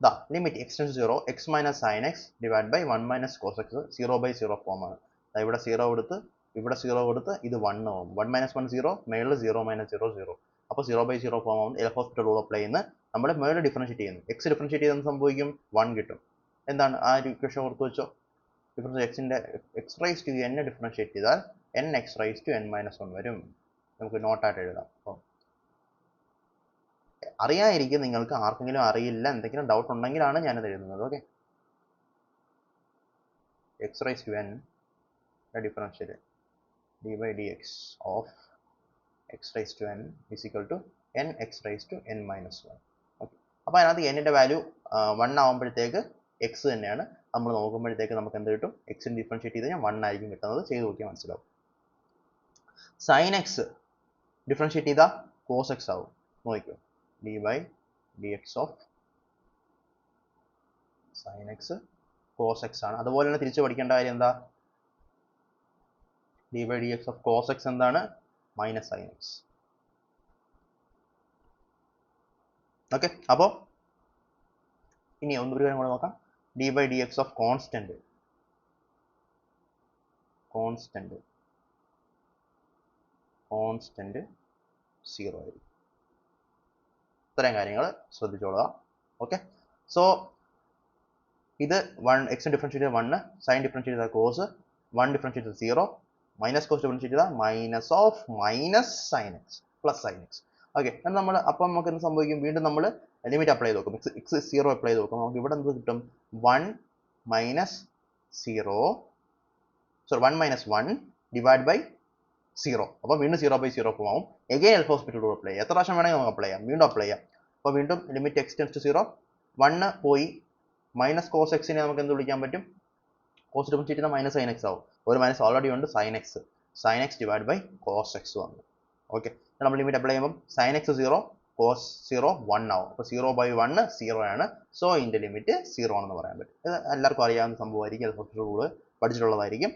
Speaker 1: ദാ limit x tends to 0 x minus sine x divide by 1 minus cos x 0/0 form ആണ്. ഇവിടെ 0 കൊടുത്ത് ഇവിടെ 0 കൊടുത്ത് ഇത് 1 ആവും. 1 മൈനസ് 1 0, മേളിൽ 0 മൈനസ് 0 0. അപ്പോൾ 0/0 ഫോം ആവും. എൽ ഹോസ്പിറ്റൽ റൂൾ അപ്ലൈ ചെയ്യുന്ന നമ്മൾ മേളിൽ ഡിഫറൻഷിയേറ്റ് ചെയ്യുന്നു. എക്സ് ഡിഫറൻഷിയേറ്റ് ചെയ്തെന്ന് സംഭവിക്കും 1 കിട്ടും. എന്താണ് ആ ഒരു ഇക്വേഷൻ ഓർത്ത് വെച്ചോ. ഡിഫറൻസ് എക്സിന്റെ x raise to n differentiate ചെയ്താൽ n x raise to n-1 വരും. നമുക്ക് നോട്ടായിട്ട് എഴുതാം. അപ്പോൾ അറിയാതിരിക്കും നിങ്ങൾക്ക്, ആർക്കെങ്കിലും അറിയില്ല, എന്തെങ്കിലും ഡൗട്ട് ഉണ്ടെങ്കിലാണ് ഞാനത് എഴുതുന്നത്. Okay, x raise to n differential d/dx of x raise to n is equal to nx raised to n-1. Okay, അപ്പോൾ അതിനകത്ത് എന്നിൻ്റെ വാല്യൂ 1 ആകുമ്പോഴത്തേക്ക് എക്സ് തന്നെയാണ്. നമ്മൾ നോക്കുമ്പോഴത്തേക്ക് നമുക്ക് എന്ത് കിട്ടും? എക്സിന് ഡിഫറൻഷിയേറ്റ് ചെയ്ത് കഴിഞ്ഞാൽ 1 ആയിരിക്കും കിട്ടുന്നത്. ചെയ്ത് നോക്കിയാൽ മനസ്സിലാവും. സൈൻ എക്സ് ഡിഫറൻഷിയേറ്റ് ചെയ്താൽ കോസ് എക്സ് ആവും. നോക്കിക്കോ, d/dx of sine x cos x ആണ്. അതുപോലെ തന്നെ തിരിച്ച് പഠിക്കേണ്ട കാര്യം എന്താ? d/dx ഓഫ് കോസ് എക്സ് എന്താണ്? Minus sine x. ഓക്കെ, അപ്പോൾ ഇനി ഒരു കാര്യം കൂടെ നോക്കാം. d/dx ഓഫ് കോൺസ്റ്റന്റ് 0 ആയിരിക്കും. ഇത്രയും കാര്യങ്ങൾ ശ്രദ്ധിച്ചോളുക. ഓക്കെ, സോ ഇത് 1 എക്സ് ഡിഫറൻഷിയേറ്റ് ചെയ്താൽ 1, സൈൻ ഡിഫറൻഷിയേറ്റ് ചെയ്താൽ കോസ്, 1 ഡിഫറൻഷിയേറ്റ് ചെയ്താൽ 0, മൈനസ് കോസ് ഡിഫറൻഷിയേറ്റ് ചെയ്താൽ minus of minus sine X plus sine x. Okay, നമ്മൾ അപ്പം നമുക്ക് എന്ത് സംഭവിക്കും? വീണ്ടും നമ്മൾ ലിമിറ്റ് അപ്ലൈ ചെയ്ത് നോക്കും. എക്സ് 0 അപ്ലൈ ചെയ്ത് നോക്കും. നമുക്ക് ഇവിടെ എന്ത് കിട്ടും? 1 മൈനസ് 1 ഡിവൈഡ് ബൈ 0. അപ്പോൾ വീണ്ടും 0/0 ആവും. Again L hospital rule apply ചെയ്യാം. എത്ര പ്രാവശ്യം വേണമെങ്കിൽ നമുക്ക് അപ്ലൈ ചെയ്യാം. വീണ്ടും അപ്ലൈ ചെയ്യാം. അപ്പോൾ വീണ്ടും ലിമിറ്റ് എക്സ് ടെൻസ് ടു 0 1 പോയി മൈനസ് കോസ് എക്സിനെ നമുക്ക് എന്ത് വിളിക്കാൻ പറ്റും? കോസ് ഡിഫറൻഷിയേറ്റ് ചെയ്താൽ മൈനസ് സൈൻ എക്സ് ആവും. ഒരു മൈനസ് ഓൾറെഡി ഉണ്ട്, sine x divide by cos x വന്നു. ഓക്കെ, നമ്മൾ ലിമിറ്റ് അപ്ലൈ ചെയ്യുമ്പോൾ സൈൻ എക്സ് 0 കോസ് 0 1 ആവും. അപ്പോൾ 0/1 0 ആണ്. സോ ഇതിൻ്റെ ലിമിറ്റ് 0 ആണെന്ന് പറയാൻ പറ്റും. ഇത് എല്ലാവർക്കും അറിയാവുന്ന സംഭവമായിരിക്കും. എൽ ഹോസ്പിറ്റൽ റൂൾ പഠിച്ചിട്ടുള്ളതായിരിക്കും.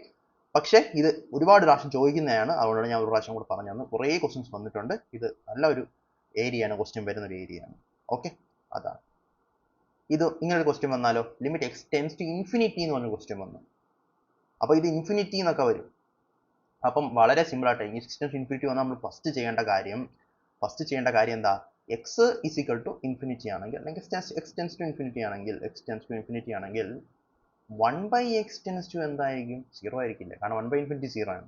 Speaker 1: പക്ഷേ ഇത് ഒരുപാട് പ്രാവശ്യം ചോദിക്കുന്നതാണ്. അതുകൊണ്ടാണ് ഞാൻ ഒരു പ്രാവശ്യം കൂടെ പറഞ്ഞു തന്നു. കുറേ ക്വസ്റ്റ്യൻസ് വന്നിട്ടുണ്ട്. ഇത് നല്ലൊരു ഏരിയയാണ്, ക്വസ്റ്റ്യൻ വരുന്ന ഒരു ഏരിയയാണ്. ഓക്കെ, അതാണ് ഇത്. ഇങ്ങനൊരു ക്വസ്റ്റ്യൻ വന്നാലോ, limit x tends to infinity എന്ന് പറഞ്ഞ ക്വസ്റ്റ്യൻ വന്നു. അപ്പോൾ ഇത് ഇൻഫിനിറ്റി എന്നൊക്കെ വരും. അപ്പം വളരെ സിമ്പിൾ ആയിട്ട് എക്സ് ടെൻസ് ടു ഇൻഫിനിറ്റി വന്നാൽ നമ്മൾ ഫസ്റ്റ് ചെയ്യേണ്ട കാര്യം എന്താ? X is equal to infinity ആണെങ്കിൽ അല്ലെങ്കിൽ എക്സ് ടെൻസ് ടു ഇൻഫിനിറ്റി ആണെങ്കിൽ 1/x ടെൻസ് ടു എന്തായിരിക്കും? 0 ആയിരിക്കില്ല, കാരണം 1/∞ 0 ആണ്.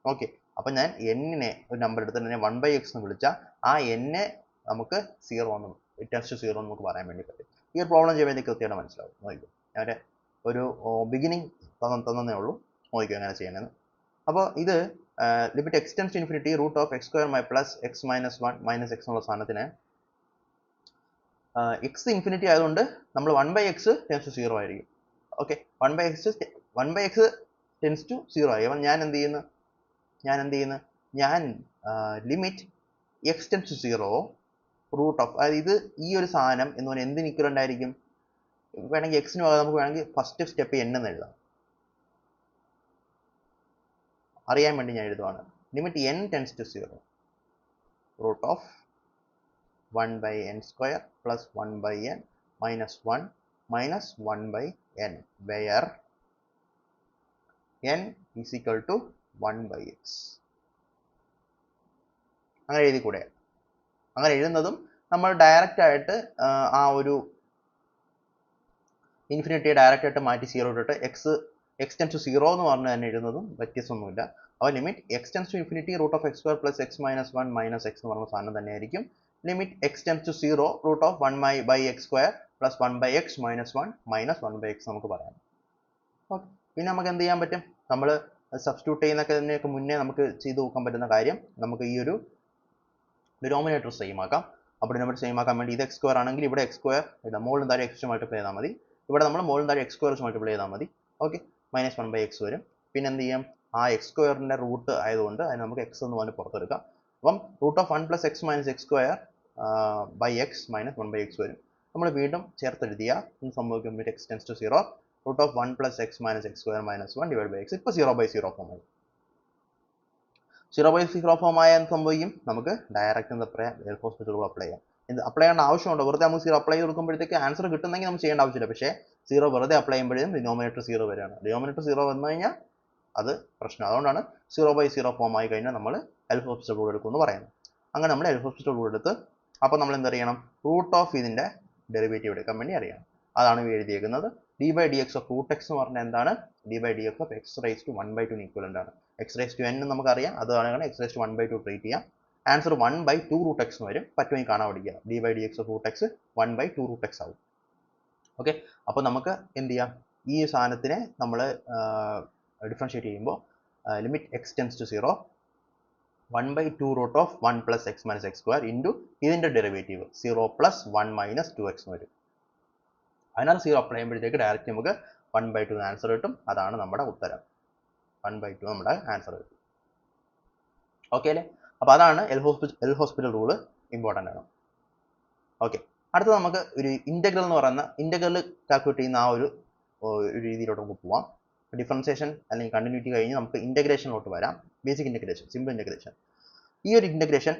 Speaker 1: ഓക്കെ, അപ്പം ഞാൻ n-നെ ഒരു നമ്പർ എടുത്ത് തന്നെ 1/x എന്ന് വിളിച്ചാൽ ആ n-നെ നമുക്ക് 0 എന്ന് ടെൻസ് ടു 0 എന്ന് നമുക്ക് പറയാൻ വേണ്ടി പറ്റും. ഈ ഒരു പ്രോബ്ലം ചെയ്യുമ്പോൾ എനിക്ക് കൃത്യമായിട്ട് മനസ്സിലാവും. നോക്കിക്കോ, ഞാൻ ഒരു ബിഗിനിങ് തന്നേ ഉള്ളൂ, നോക്കിക്കോ എങ്ങനെ ചെയ്യണമെന്ന്. അപ്പോൾ ഇത് limit x tends to infinity root of x square plus x minus 1 minus x എന്നുള്ള സാധനത്തിന് എക്സ് ഇൻഫിനിറ്റി ആയതുകൊണ്ട് നമ്മൾ 1/x ടെൻസ് ടു 0 ആയിരിക്കും. ഓക്കെ, 1/x ടെൻസ് ടു 0 ആയി. അപ്പം ഞാൻ എന്ത് ചെയ്യുന്നു, ഞാൻ limit x tends to 0 root of, അതായത് ഇത് ഈ ഒരു സാധനം എന്ന് പറഞ്ഞാൽ എന്തിന് ഇക്വലന്റ് ആയിരിക്കും? വേണമെങ്കിൽ എക്സിന് പകരം നമുക്ക് വേണമെങ്കിൽ ഫസ്റ്റ് സ്റ്റെപ്പ് n എന്ന് എഴുതാം, അറിയാൻ വേണ്ടി ഞാൻ എഴുതുവാണ്. Limit n tends to 0 root of 1/n square plus 1/n minus 1 minus 1/n where n is equal to 1/x. അങ്ങനെ എഴുതിക്കൂടെ? അങ്ങനെ എഴുതുന്നതും നമ്മൾ ഡയറക്റ്റ് ആയിട്ട് ആ ഒരു ഇൻഫിനിറ്റിയെ ഡയറക്റ്റ് ആയിട്ട് മാറ്റി 0 ഇട്ടിട്ട് എക്സ് ടെൻസ് ടു 0 എന്ന് പറഞ്ഞ് തന്നെ എഴുതുന്നതും വ്യത്യാസമൊന്നുമില്ല. അപ്പോൾ limit x tends to infinity root of x square plus x minus 1 minus x എന്ന് പറഞ്ഞ സാധനം തന്നെയായിരിക്കും limit x tends to 0 root of 1/x square plus 1/x minus 1 minus 1/x നമുക്ക് പറയാം. ഓക്കെ, പിന്നെ നമുക്ക് എന്ത് ചെയ്യാൻ പറ്റും? നമ്മൾ സബ്സ്റ്റിറ്റ്യൂട്ട് ചെയ്യുന്നതിനൊക്കെ മുന്നേ നമുക്ക് ചെയ്ത് നോക്കാൻ പറ്റുന്ന കാര്യം, നമുക്ക് ഈ ഒരു ഡിനോമിനേറ്റർ സെയിം ആക്കാം. അപ്പോൾ ഡിനോമിനേറ്റർ സെയിം ആക്കാൻ വേണ്ടി ഇത് എക്സ് സ്ക്വയർ ആണെങ്കിൽ ഇവിടെ എക്സ് സ്ക്വയർ ഇതാ മുകളിൽ താഴെ എക്സ് മൾട്ടിപ്ലൈ ചെയ്താൽ മതി. ഇവിടെ നമ്മൾ മുകളിൽ താഴെ എക്സ് സ്ക്വയർ മൾട്ടിപ്ലൈ ചെയ്താൽ മതി. ഓക്കെ, മൈനസ് 1/x വരും. പിന്നെ എന്ത് ചെയ്യാം? ആ എക്സ് സ്ക്വയറിൻ്റെ റൂട്ട് ആയതുകൊണ്ട് അതിന് നമുക്ക് എക്സ് എന്ന് പറഞ്ഞ് പുറത്തെടുക്കാം. അപ്പം root of 1 + x minus x square by x minus 1/x വരും. നമ്മൾ വീണ്ടും ചേർത്തെഴുതിയ സംഭവിക്കും x tends to 0 root of 1 + x minus x square minus 1 divide by x. ഇപ്പോൾ 0/0 ഫോം ആയി. 0/0 ഫോം ആയ എന്ത് സംഭവിക്കും? നമുക്ക് ഡയറക്റ്റ് എന്താ പറയുക, എൽ ഹോസ്പിറ്റൽ റൂൾ അപ്ലൈ ചെയ്യാം. അപ്ലൈ ചെയ്യേണ്ട ആവശ്യമുണ്ടോ? വെറുതെ നമുക്ക് 0 അപ്ലൈ ചെയ്ത് കൊടുക്കുമ്പോഴത്തേക്ക് ആൻസർ കിട്ടുന്നെങ്കിൽ നമുക്ക് ചെയ്യേണ്ട ആവശ്യമില്ല. പക്ഷേ 0 വെറുതെ അപ്ലൈ ചെയ്യുമ്പോഴും ഡിനോമിനേറ്റർ 0 വരികയാണ്. ഡിനോമിനേറ്റർ 0 വന്നു കഴിഞ്ഞാൽ അത് പ്രശ്നം. അതുകൊണ്ടാണ് 0/0 ഫോം ആയി കഴിഞ്ഞാൽ നമ്മൾ എൽ ഹോസ്പിറ്റൽ റൂൾ എടുക്കുമെന്ന് പറയുന്നത്. അങ്ങനെ നമ്മൾ എൽ ഹോസ്പിറ്റൽ റൂൾ എടുത്ത് അപ്പോൾ നമ്മൾ എന്തറിയണം? റൂട്ട് ഓഫ് ഇതിൻ്റെ ഡെറിവേറ്റീവ് എടുക്കാൻ വേണ്ടി അറിയണം. അതാണ് എഴുതിയേക്കുന്നത്. d/dx ഓഫ് റൂട്ട് എക്സ് എന്ന് പറഞ്ഞാൽ എന്താണ്? d/dx of x raise to 1/2 equivalent ആണ്. എക്സ് റൈസ് ടു n നമുക്കറിയാം, അതാണ് എക്സ് റൈസ് ടു 1/2 ട്രീറ്റ് ചെയ്യാം. ആൻസർ 1/2 റൂട്ട് എക്സ് എന്ന് വരും. പറ്റുമെങ്കിൽ കാണാൻ പഠിക്കുക. d/dx of root x 1/2 root x ആവും. ഓക്കെ, അപ്പോൾ നമുക്ക് എന്ത് ചെയ്യാം? ഈ സാധനത്തിനെ നമ്മൾ ഡിഫറൻഷിയേറ്റ് ചെയ്യുമ്പോൾ limit x tends to 0 1/2 root of 1 + x minus x square into ഇതിൻ്റെ ഡെറിവേറ്റീവ് 0 + 1 - 2x വരും. അതിനകത്ത് 0 അപ്ലൈ ചെയ്യുമ്പോഴത്തേക്ക് ഡയറക്റ്റ് നമുക്ക് 1/2 ആൻസർ കിട്ടും. അതാണ് നമ്മുടെ ഉത്തരം. 1/2 നമ്മുടെ ആൻസർ കിട്ടും. ഓക്കെ അല്ലേ? അപ്പോൾ അതാണ് എൽ ഹോസ്പിറ്റൽ റൂള് ഇമ്പോർട്ടൻ്റ് ആണ്. ഓക്കെ, അടുത്തത് നമുക്ക് ഒരു ഇൻ്റഗ്രൽ എന്ന് പറയുന്ന ഇൻ്റഗ്രൽ കാൽക്കുലേറ്റ് ചെയ്യുന്ന ആ ഒരു രീതിയിലോട്ട് നമുക്ക് പോവാം. ഡിഫറൻസിയേഷൻ അല്ലെങ്കിൽ കണ്ടിന്യൂറ്റി കഴിഞ്ഞ് നമുക്ക് ഇൻ്റഗ്രേഷനിലോട്ട് വരാം. Basic integration, simple integration. ഈ ഒരു integration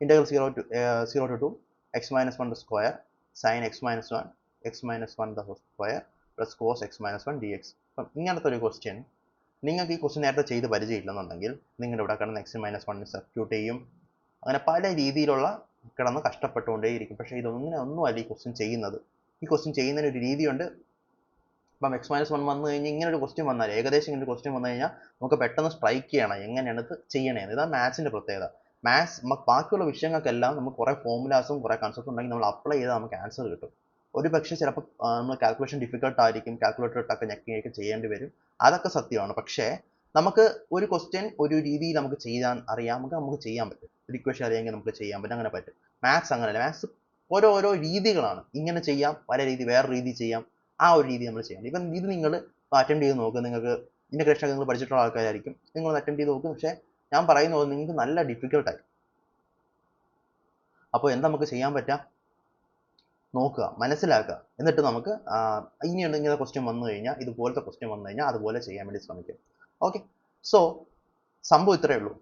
Speaker 1: integral 0 to 2 x - 1 square sin x - 1 x - 1 the whole square plus cos x - 1 dx. അപ്പം ഇങ്ങനത്തെ ഒരു ക്വസ്റ്റ്യൻ നിങ്ങൾക്ക് ഈ ക്വസ്റ്റ്യൻ നേരത്തെ ചെയ്ത് പരിചയമില്ലെന്നുണ്ടെങ്കിൽ നിങ്ങളുടെ ഇവിടെ കിടന്ന് x - 1 സബ്സ്റ്റിറ്റ്യൂട്ട് ചെയ്യും. അങ്ങനെ പല രീതിയിലുള്ള കിടന്ന് കഷ്ടപ്പെട്ടുകൊണ്ടേയിരിക്കും. പക്ഷേ ഒന്നും അല്ല ഈ ക്വസ്റ്റ്യൻ ചെയ്യുന്നത്. ഈ ക്വസ്റ്റ്യൻ ചെയ്യുന്നതിന് ഒരു രീതിയുണ്ട്. അപ്പം x - 1 വന്നു കഴിഞ്ഞാൽ ഇങ്ങനെ ഒരു ക്വസ്റ്റ്യൻ വന്നാൽ, ഏകദേശം ഇങ്ങനെ ഒരു ക്വസ്റ്റ്യൻ വന്നു കഴിഞ്ഞാൽ നമുക്ക് പെട്ടെന്ന് സ്ട്രൈക്ക് ചെയ്യണം എങ്ങനെയാണ് ഇത് ചെയ്യണേന്ന്. ഇതാണ് മാത്സിൻ്റെ പ്രത്യേകത. മാത്സ് ബാക്കിയുള്ള വിഷയങ്ങൾക്കെല്ലാം നമുക്ക് കുറേ ഫോമുലാസും കുറേ കൺസെപ്റ്റും ഉണ്ടെങ്കിൽ നമ്മൾ അപ്ലൈ ചെയ്താൽ നമുക്ക് ആൻസർ കിട്ടും. ഒരു പക്ഷേ ചിലപ്പോൾ നമ്മൾ കാൽക്കുലേഷൻ ഡിഫിക്കൽട്ട് ആയിരിക്കും, കാൽക്കുലേറ്റർ ഇട്ടൊക്കെ ഞെക്കിയൊക്കെ ചെയ്യേണ്ടി വരും. അതൊക്കെ സത്യമാണ്. പക്ഷേ നമുക്ക് ഒരു ക്വസ്റ്റ്യൻ ഒരു രീതിയിൽ നമുക്ക് ചെയ്യാൻ അറിയാമെങ്കിൽ നമുക്ക് ചെയ്യാൻ പറ്റും. ഒരു ഇക്വേഷൻ അറിയാമെങ്കിൽ നമുക്ക് ചെയ്യാൻ പറ്റും. അങ്ങനെ പറ്റും. മാത്സ് അങ്ങനെയല്ല. മാത്സ് ഓരോ രീതികളാണ്. ഇങ്ങനെ ചെയ്യാം, പല രീതി, വേറെ രീതി ചെയ്യാം. ആ ഒരു രീതി നമ്മൾ ചെയ്യണം. ഇപ്പം ഇത് നിങ്ങൾ അറ്റൻഡ് ചെയ്ത് നോക്കുക. നിങ്ങൾക്ക് ഇൻ്റഗ്രേഷൻ ഒക്കെ നിങ്ങൾ പഠിച്ചിട്ടുള്ള ആൾക്കാരായിരിക്കും. നിങ്ങൾ അറ്റൻഡ് ചെയ്ത് നോക്കും. പക്ഷേ ഞാൻ പറയുന്നത് നിങ്ങൾക്ക് നല്ല ഡിഫിക്കൽട്ടായി. അപ്പോൾ എന്താ നമുക്ക് ചെയ്യാൻ പറ്റുക? നോക്കുക, മനസ്സിലാക്കുക. എന്നിട്ട് നമുക്ക് ഇനിയുണ്ട് ഇങ്ങനെ ക്വസ്റ്റ്യൻ വന്നു കഴിഞ്ഞാൽ, ഇതുപോലത്തെ ക്വസ്റ്റ്യൻ വന്നു കഴിഞ്ഞാൽ അതുപോലെ ചെയ്യാൻ വേണ്ടി ശ്രമിക്കും. ഓക്കെ, സോ സംഭവം ഇത്രയേ ഉള്ളൂ.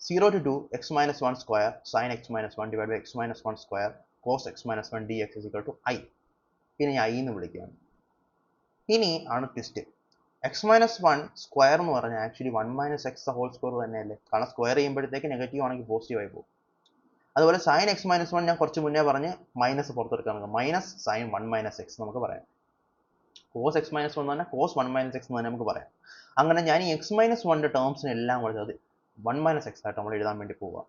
Speaker 1: 0 to 2 x - 1 square sin x - 1 divide by x - 1 square cos x - 1 dx = i. പിന്നെ ഞാൻ i എന്ന് വിളിക്കുകയാണ്. ഇനി ആണ് twist. X minus one square എന്ന് പറഞ്ഞാൽ actually 1 minus x whole square തന്നെയല്ലേ, കാരണം സ്ക്വയർ ചെയ്യുമ്പോഴത്തേക്ക് നെഗറ്റീവ് ആണെങ്കിൽ പോസിറ്റീവ് ആയി പോകും. അതുപോലെ സൈൻ എക്സ് മൈനസ് വൺ ഞാൻ കുറച്ച് മുന്നേ പറഞ്ഞ് മൈനസ് പുറത്തെടുക്കാൻ മൈനസ് സൈൻ 1 മൈനസ് എക്സ് നമുക്ക് പറയാം. കോസ് എക്സ് മൈനസ് വൺ തന്നെ കോസ് 1 മൈനസ് എക്സ് എന്ന് തന്നെ നമുക്ക് പറയാം. അങ്ങനെ ഞാൻ ഈ എക്സ് മൈനസ് വണ്ണിൻ്റെ ടേംസിന് എല്ലാം കൂടെ അത് 1 മൈനസ് എക്സ് ആയിട്ട് നമ്മൾ എഴുതാൻ വേണ്ടി പോവുക.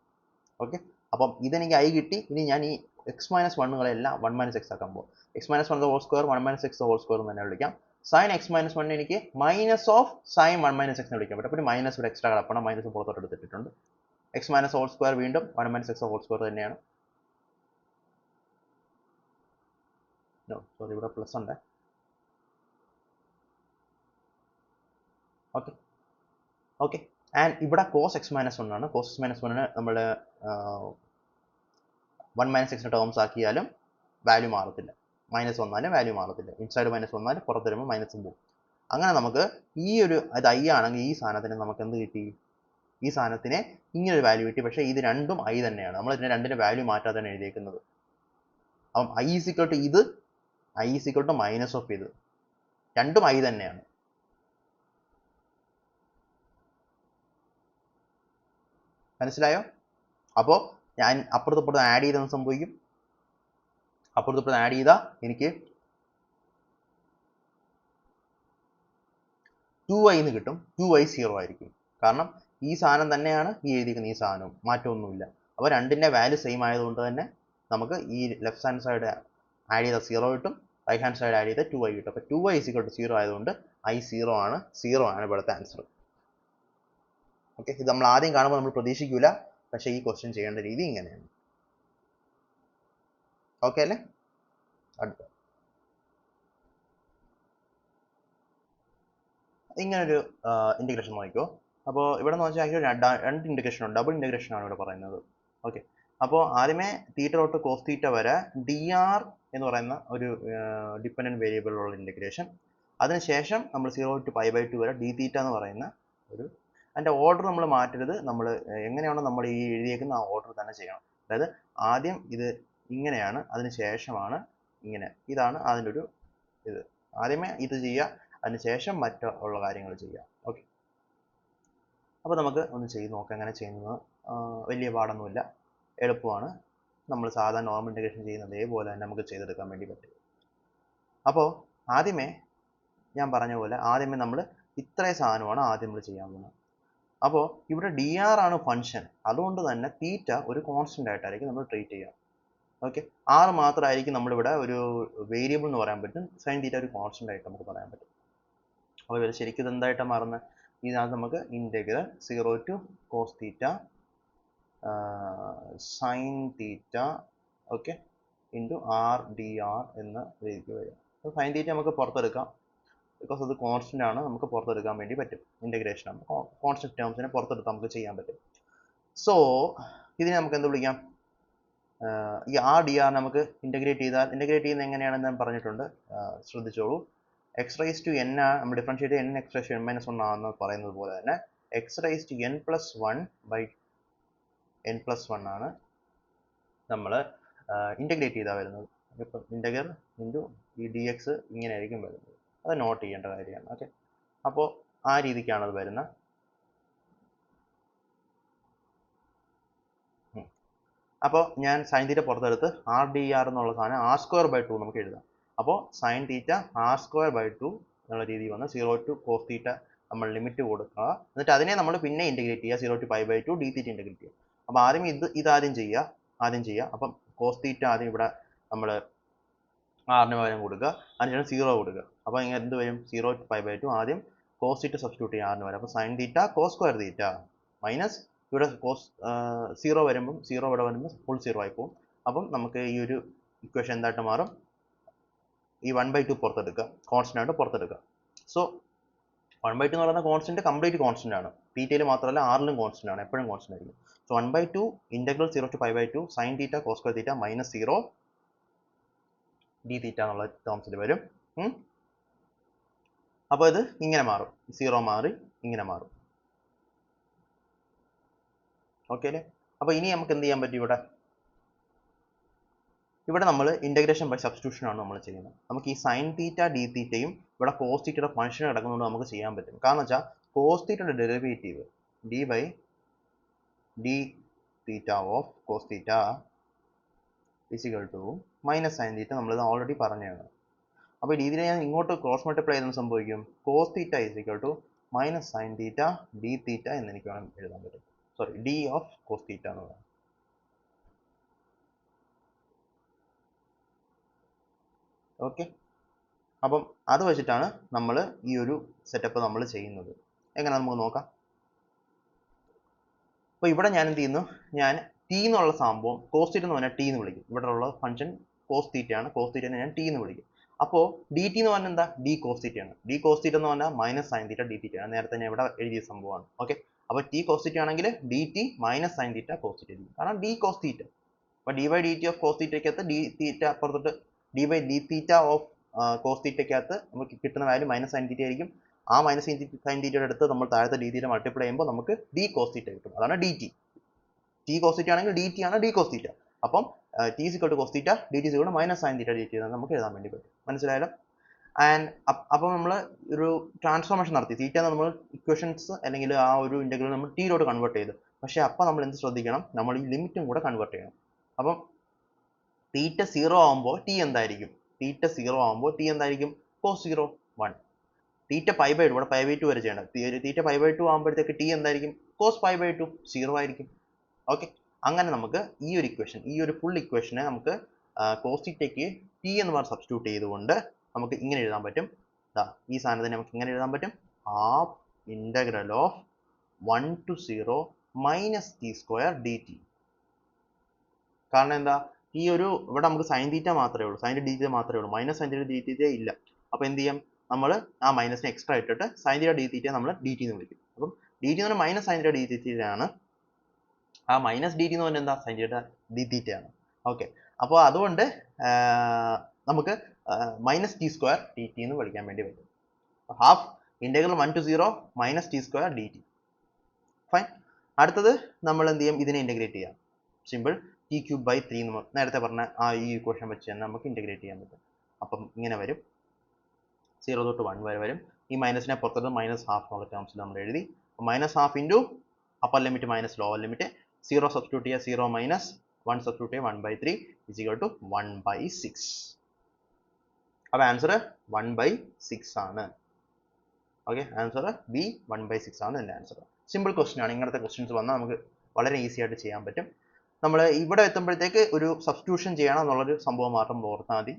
Speaker 1: ഓക്കെ, അപ്പം ഇതെനിക്ക് ഐ കിട്ടി. ഇനി ഞാൻ ഈ എക്സ് മൈനസ് വണ്ണുകളെല്ലാം 1 മൈനസ് എക്സ് ആക്കാൻ പോകും. X minus one whole square 1 minus x whole square എന്ന് തന്നെ വിളിക്കാം. സൈൻ എക്സ് മൈനസ് വൺ എനിക്ക് minus of sine 1 minus x എന്ന് വിളിക്കാൻ പറ്റും. അപ്പോൾ മൈനസ് ഇവിടെ എക്സ്ട്രാ കിടപ്പണം, മൈനസ് പുറത്തോട്ട് എടുത്തിട്ടുണ്ട്. എക്സ് മൈനസ് ഹോൾ സ്ക്വയർ വീണ്ടും 1 മൈനസ് എക്സ് ഹോൾ സ്ക്വയർ തന്നെയാണ്. സോറി, ഇവിടെ പ്ലസ് ഉണ്ട്. ഓക്കെ ഓക്കെ ആൻഡ് ഇവിടെ കോസ് എക്സ് മൈനസ് വൺ ആണ്. കോസ് എക്സ് മൈനസ് വണ്ണിന് നമ്മൾ 1 മൈനസ് എക്സിൻ്റെ ടേംസ് ആക്കിയാലും വാല്യൂ മാറത്തില്ല. മൈനസ് വന്നാലും വാല്യൂ മാറത്തില്ല. ഇൻസൈഡ് മൈനസ് വന്നാലും പുറത്ത് വരുമ്പോൾ മൈനസും പോകും. അങ്ങനെ നമുക്ക് ഈ ഒരു അത് ഐ ആണെങ്കിൽ ഈ സാധനത്തിന് നമുക്ക് എന്ത് കിട്ടി? ഈ സാധനത്തിന് ഇങ്ങനെ ഒരു വാല്യൂ കിട്ടി. പക്ഷേ ഇത് രണ്ടും ഐ തന്നെയാണ്. നമ്മൾ ഇതിന് രണ്ടിൻ്റെ വാല്യൂ മാറ്റാതെയാണ് എഴുതിയേക്കുന്നത്. അപ്പം ഐ ഈസ് ഈക്വൽ ടു ഇത്, I is equal to minus of ഇത്, രണ്ടും ഐ തന്നെയാണ്. മനസ്സിലായോ? അപ്പോൾ ഞാൻ അപ്പുറത്ത് ആഡ് ചെയ്തെന്ന് സംഭവിക്കും. അപ്പുറത്ത് ആഡ് ചെയ്താൽ എനിക്ക് 2i എന്ന് കിട്ടും. 2i 0 ആയിരിക്കും. കാരണം ഈ സാധനം തന്നെയാണ് ഈ എഴുതിയിരിക്കുന്ന ഈ സാധനവും, മാറ്റമൊന്നുമില്ല. അപ്പോൾ രണ്ടിൻ്റെ വാല്യൂ സെയിം ആയതുകൊണ്ട് തന്നെ നമുക്ക് ഈ ലെഫ്റ്റ് ഹാൻഡ് സൈഡ് ആഡ് ചെയ്ത 0 കിട്ടും, റൈറ്റ് ഹാൻഡ് സൈഡ് ആഡ് ചെയ്ത 2i കിട്ടും. അപ്പോൾ 2i = 0 ആയതുകൊണ്ട് i 0 ആണ്. 0 ആണ് ഇവിടുത്തെ ആൻസർ. ഓക്കെ, ഇത് നമ്മൾ ആദ്യം കാണുമ്പോൾ നമ്മൾ പ്രതീക്ഷിക്കില്ല, പക്ഷേ ഈ ക്വസ്റ്റ്യൻ ചെയ്യേണ്ട രീതി ഇങ്ങനെയാണ്. ഓക്കെ അല്ലേ? അടുത്ത ഇങ്ങനൊരു ഇൻറ്റഗ്രേഷൻ നോക്കിക്കോ. അപ്പോൾ ഇവിടെ എന്ന് വെച്ചാൽ ആക്ച്വലി രണ്ട് ഇൻറ്റഗ്രേഷൻ ഉണ്ട്, ഡബിൾ ഇൻറ്റഗ്രേഷൻ ആണ് ഇവിടെ പറയുന്നത്. ഓക്കെ, അപ്പോൾ ആദ്യമേ തീറ്റ തൊട്ട് കോസ് തീറ്റ വരെ dr എന്ന് പറയുന്ന ഒരു ഡിപ്പെൻഡൻറ്റ് വേരിയബിളുള്ള ഇൻറ്റഗ്രേഷൻ. അതിനുശേഷം നമ്മൾ 0 to π/2 വരെ d തീറ്റ എന്ന് പറയുന്ന ഒരു, അതിൻ്റെ ഓർഡർ നമ്മൾ മാറ്റരുത്. നമ്മൾ എങ്ങനെയാണോ നമ്മൾ ഈ എഴുതിയേക്കുന്ന ആ ഓർഡർ തന്നെ ചെയ്യണം. അതായത് ആദ്യം ഇത് ഇങ്ങനെയാണ്, അതിന് ശേഷമാണ് ഇങ്ങനെ. ഇതാണ് അതിൻ്റെ ഒരു ഇത്. ആദ്യമേ ഇത് ചെയ്യുക, അതിനുശേഷം മറ്റുള്ള കാര്യങ്ങൾ ചെയ്യാം. ഓക്കെ, അപ്പോൾ നമുക്ക് ഒന്ന് ചെയ്ത് നോക്കാം എങ്ങനെ ചെയ്യുന്നത്. വലിയ പാടൊന്നുമില്ല, എളുപ്പമാണ്. നമ്മൾ സാധാരണ നോർമൽ ഇൻറ്റഗ്രേഷൻ ചെയ്യുന്നത് അതേപോലെ തന്നെ നമുക്ക് ചെയ്തെടുക്കാൻ വേണ്ടി പറ്റും. അപ്പോൾ ആദ്യമേ ഞാൻ പറഞ്ഞ പോലെ ആദ്യമേ നമ്മൾ ഇത്രയും സാധനമാണ് ആദ്യം നമ്മൾ ചെയ്യാൻ പോകുന്നത്. അപ്പോൾ ഇവിടെ dr ആണ് ഫംഗ്ഷൻ, അതുകൊണ്ട് തന്നെ തീറ്റ ഒരു കോൺസ്റ്റൻ്റ് ആയിട്ടായിരിക്കും നമ്മൾ ട്രീറ്റ് ചെയ്യുക. ഓക്കെ, r മാത്രമായിരിക്കും നമ്മളിവിടെ ഒരു വേരിയബിൾ എന്ന് പറയാൻ പറ്റും. സൈൻ തീറ്റ ഒരു കോൺസ്റ്റൻ്റ് ആയിട്ട് നമുക്ക് പറയാൻ പറ്റും. അപ്പോൾ ഇത് ശരിക്കും ഇത് എന്തായിട്ടാണ് മാറുന്നത്? ഇതിനകത്ത് നമുക്ക് integral 0 to cos theta sine theta okay into r dr എന്ന രീതിക്ക് വരും. അപ്പോൾ സൈൻ തീറ്റ നമുക്ക് പുറത്തെടുക്കാം, ബിക്കോസ് അത് കോൺസ്റ്റൻ്റ് ആണ്, നമുക്ക് പുറത്തെടുക്കാൻ വേണ്ടി പറ്റും. ഇൻറ്റഗ്രേഷൻ ആണ്, കോൺസ്റ്റൻ്റ് ടേംസിനെ പുറത്തെടുത്ത് നമുക്ക് ചെയ്യാൻ പറ്റും. സോ ഇതിനെ നമുക്ക് എന്ത് വിളിക്കാം? ഈ r dr നമുക്ക് ഇൻറ്റഗ്രേറ്റ് ചെയ്യുന്നത് എങ്ങനെയാണെന്ന് ഞാൻ പറഞ്ഞിട്ടുണ്ട്, ശ്രദ്ധിച്ചോളൂ. x raised to n നമ്മൾ differentiate n x raised to n minus 1 ആണെന്ന് പറയുന്നത് പോലെ തന്നെ x raised to n plus 1 by n plus 1 ആണ് നമ്മൾ ഇൻറ്റഗ്രേറ്റ് ചെയ്താൽ വരുന്നത്. ഇപ്പം ഇൻറ്റഗ്രൽ ഇൻറ്റു ഈ ഡി എക്സ് ഇങ്ങനെ ആയിരിക്കും വരുന്നത്. അത് നോട്ട് ചെയ്യേണ്ട കാര്യമാണ്. ഓക്കെ, അപ്പോൾ ആ രീതിക്കാണ് അത് വരുന്നത്. അപ്പോൾ ഞാൻ സൈൻ തീറ്റ പുറത്തെടുത്ത് r dr എന്നുള്ള സാധനം r²/2 നമുക്ക് എഴുതാം. അപ്പോൾ സൈൻ തീറ്റ r²/2 എന്നുള്ള രീതി വന്ന് 0 to cos തീറ്റ നമ്മൾ ലിമിറ്റ് കൊടുക്കുക. എന്നിട്ട് അതിനെ നമ്മൾ പിന്നെ ഇൻറ്റഗ്രേറ്റ് ചെയ്യുക, 0 to π/2 d തീറ്റ ഇൻറ്റഗ്രേറ്റ് ചെയ്യുക. അപ്പോൾ ആദ്യം ഇതാദ്യം ചെയ്യുക. അപ്പം കോസ് തീറ്റ ആദ്യം ഇവിടെ നമ്മൾ r-ന് പകരം കൊടുക്കുക, അതിനുശേഷം 0 കൊടുക്കുക. അപ്പോൾ ഇങ്ങനെ എന്ത് വരും? 0 to π/2 ആദ്യം കോസ് തീറ്റ സബ്സ്റ്റിറ്റ്യൂട്ട് ചെയ്യുക r-ന് വരും. അപ്പോൾ sine theta cos square theta minus ഇവിടെ കോസ് 0 വരുമ്പം 0 ഇവിടെ വരുമ്പോൾ ഫുൾ 0 ആയി പോകും. അപ്പം നമുക്ക് ഈ ഒരു ഇക്വേഷൻ എന്തായിട്ട് മാറും? ഈ 1/2 പുറത്തെടുക്കുക, കോൺസ്റ്റൻ്റ് ആയിട്ട് പുറത്തെടുക്കുക. സോ 1/2 എന്ന് പറയുന്ന കോൺസ്റ്റന്റ് കംപ്ലീറ്റ് കോൺസ്റ്റന്റ് ആണ്. തീറ്റയിൽ മാത്രമല്ല r-ലും കോൺസ്റ്റന്റ് ആണ്, എപ്പോഴും കോൺസ്റ്റന്റ് ആയിരിക്കും. So 1/2 integral 0 to π/2 sine theta cos square theta minus 0 d theta എന്നുള്ള ടേംസിൽ വരും. അപ്പോൾ ഇത് ഇങ്ങനെ മാറും, 0 മാറി ഇങ്ങനെ മാറും. ഓക്കെ അല്ലേ? അപ്പോൾ ഇനി നമുക്ക് എന്ത് ചെയ്യാൻ പറ്റും? ഇവിടെ ഇവിടെ നമ്മൾ ഇൻ്റഗ്രേഷൻ ബൈ സബ്സ്റ്റിറ്റ്യൂഷൻ ആണ് നമ്മൾ ചെയ്യുന്നത്. നമുക്ക് ഈ സൈൻ തീറ്റ ഡി തീറ്റയും ഇവിടെ കോസ് തീറ്റയുടെ ഫംഗ്ഷൻ കിടക്കുന്നതുകൊണ്ട് നമുക്ക് ചെയ്യാൻ പറ്റും. കാരണം വെച്ചാൽ കോസ് തീറ്റയുടെ derivative d by d theta of cos theta is equal to minus sine theta നമ്മളിത് ഓൾറെഡി പറഞ്ഞതാണ്. അപ്പോൾ ഈ രീതിയിൽ ഞാൻ ഇങ്ങോട്ട് ക്രോസ് മൾട്ടിപ്ലൈ ചെയ്യുന്ന സംഭവിക്കും cos theta is equal to minus sine theta d theta എന്ന് എനിക്ക് വേണം എഴുതാൻ പറ്റും. Sorry, d of cos theta എന്ന് പറയാം. ഓക്കെ, അപ്പം അത് വെച്ചിട്ടാണ് നമ്മൾ ഈ ഒരു സെറ്റപ്പ് നമ്മൾ ചെയ്യുന്നത്. എങ്ങനെ നമുക്ക് നോക്കാം. അപ്പോൾ ഇവിടെ ഞാൻ എന്ത് ചെയ്യുന്നു, ഞാൻ ടി എന്നുള്ള സംഭവം കോസ് തീറ്റ എന്ന് പറഞ്ഞാൽ ടി എന്ന് വിളിക്കും. ഇവിടെ ഉള്ള ഫംഗ്ഷൻ കോസ് തീറ്റയാണ്, കോസ് തീറ്റനെ ഞാൻ ടി എന്ന് വിളിക്കും. അപ്പോൾ ഡി ടി എന്ന് പറഞ്ഞാൽ എന്താ, ഡി കോസ് തീറ്റയാണ്. ഡി കോസ് തീറ്റ എന്ന് പറഞ്ഞാൽ മൈനസ് സൈൻ തീറ്റ ഡി തീറ്റയാണ്. നേരത്തെ ഞാൻ ഇവിടെ എഴുതിയ സംഭവമാണ്. ഓക്കെ, അപ്പോൾ ടി കോസ് തീറ്റ ആണെങ്കിൽ d t minus sine theta cos theta ആയിരിക്കും. കാരണം ഡി കോസ് തീറ്റ. അപ്പോൾ d by d t of cos തീറ്റയ്ക്കകത്ത് ഡി തീറ്റ അപ്പുറത്തോട്ട് d by d theta of cos തീറ്റയ്ക്കകത്ത് നമുക്ക് കിട്ടുന്ന വാല്യൂ മൈനസ് സൈൻ തീറ്റ ആയിരിക്കും. ആ മൈനസ് സൈൻ തീറ്റയുടെ അടുത്ത് നമ്മൾ താഴത്തെ ഡി തീറ്റ മൾട്ടിപ്ലൈ ചെയ്യുമ്പോൾ നമുക്ക് ഡി കോസ് തീറ്റ കിട്ടും. അതാണ് d t. T cos theta ആണെങ്കിൽ ഡി ടി ആണ് ഡി കോസ് തീറ്റ. അപ്പം t is equal to cos theta d t is equal to minus sine theta d t എന്ന് നമുക്ക് എഴുതാൻ വേണ്ടി പറ്റും. മനസ്സിലായാലോ? ആൻഡ് അപ്പം നമ്മൾ ഒരു ട്രാൻസ്ഫോർമേഷൻ നടത്തി. തീറ്റ നമ്മൾ ഇക്വേഷൻസ് അല്ലെങ്കിൽ ആ ഒരു ഇൻ്റഗ്രൽ നമ്മൾ ടിയിലോട്ട് കൺവേർട്ട് ചെയ്തു. പക്ഷേ അപ്പം നമ്മൾ എന്ത് ശ്രദ്ധിക്കണം, നമ്മൾ ഈ ലിമിറ്റും കൂടെ കൺവേർട്ട് ചെയ്യണം. അപ്പം തീറ്റ 0 ആകുമ്പോൾ ടി എന്തായിരിക്കും, തീറ്റ 0 ആകുമ്പോൾ ടി എന്തായിരിക്കും, കോസ് 0 1. തീറ്റ പൈ ബൈ 2, ഇവിടെ പൈ ബൈ 2 വരെ ചെയ്യേണ്ട. തീറ്റ പൈ ബൈ 2 ആകുമ്പോഴത്തേക്ക് ടി എന്തായിരിക്കും, കോസ് പൈ ബൈ 2 0 ആയിരിക്കും. ഓക്കെ, അങ്ങനെ നമുക്ക് ഈ ഒരു ഇക്വേഷൻ, ഈ ഒരു ഫുൾ ഇക്വേഷനെ നമുക്ക് കോസ് തീറ്റയ്ക്ക് ടി എന്ന് പറഞ്ഞ് സബ്സ്റ്റിറ്റ്യൂട്ട് ചെയ്തുകൊണ്ട് നമുക്ക് ഇങ്ങനെ എഴുതാൻ പറ്റും. ഈ സാധനത്തിന് നമുക്ക് ഇങ്ങനെ എഴുതാൻ പറ്റും, half integral of 1 to 0 minus T square D T. കാരണം എന്താ, ഈ ഒരു ഇവിടെ നമുക്ക് സൈൻ തീറ്റ മാത്രമേ ഉള്ളൂ, സൈൻ ഡി തീറ്റ മാത്രമേ ഉള്ളൂ, മൈനസ് സൈൻ തീറ്റ ഡി തീറ്റ ഇല്ല. അപ്പോൾ എന്ത് ചെയ്യാം, നമ്മൾ ആ മൈനസിനെ എക്സ്ട്രാ ഇട്ടിട്ട് സൈൻ തീറ്റ ഡി തീറ്റ നമ്മൾ ഡി ടി എന്ന് വിളിക്കും. അപ്പം ഡി ടി എന്ന് പറഞ്ഞാൽ മൈനസ് സൈൻ തീറ്റ ഡി തീറ്റയാണ്. ആ മൈനസ് ഡി ടി എന്ന് പറഞ്ഞാൽ എന്താ, സൈൻ തീറ്റ ഡി തീറ്റയാണ്. ഓക്കെ, അപ്പോൾ അതുകൊണ്ട് നമുക്ക് minus T square D t എന്ന് വിളിക്കാൻ വേണ്ടി പറ്റും. Half integral 1 to 0 minus T square D T. Fine. അടുത്തത് നമ്മൾ എന്ത് ചെയ്യും, ഇതിനെ ഇൻ്റഗ്രേറ്റ് ചെയ്യാം. സിമ്പിൾ, ടി ക്യൂബ് ബൈ 3 എന്ന് നേരത്തെ പറഞ്ഞ ആ ഈ ഇക്വേഷൻ വെച്ച് തന്നെ നമുക്ക് ഇൻ്റഗ്രേറ്റ് ചെയ്യാൻ പറ്റും. അപ്പം ഇങ്ങനെ വരും, 0 തൊട്ട് 1 വരെ വരും. ഈ മൈനസിനെ പുറത്തോട്ട് മൈനസ് ഹാഫ് എന്നുള്ള ടേംസിൽ നമ്മൾ എഴുതി. Minus half into upper limit minus lower limit, 0 substitute ചെയ്യുക, 0 മൈനസ് 1 സബ്സ്റ്റിറ്റ്യൂട്ട് ചെയ്യുക, 1/3 ഇസ് ഈക്വൽ ടു 1/6. അപ്പോൾ ആൻസർ 1/6 ആണ്. ഓക്കെ, ആൻസർ ബി 1/6 ആണ് എൻ്റെ ആൻസർ. സിമ്പിൾ ക്വസ്റ്റ്യൻ ആണ്. ഇങ്ങനത്തെ ക്വസ്റ്റ്യൻസ് വന്നാൽ നമുക്ക് വളരെ ഈസി ആയിട്ട് ചെയ്യാൻ പറ്റും. നമ്മൾ ഇവിടെ എത്തുമ്പോഴത്തേക്ക് ഒരു സബ്സ്റ്റിറ്റ്യൂഷൻ ചെയ്യണം എന്നുള്ളൊരു സംഭവം മാത്രം ഓർത്താൽ മതി.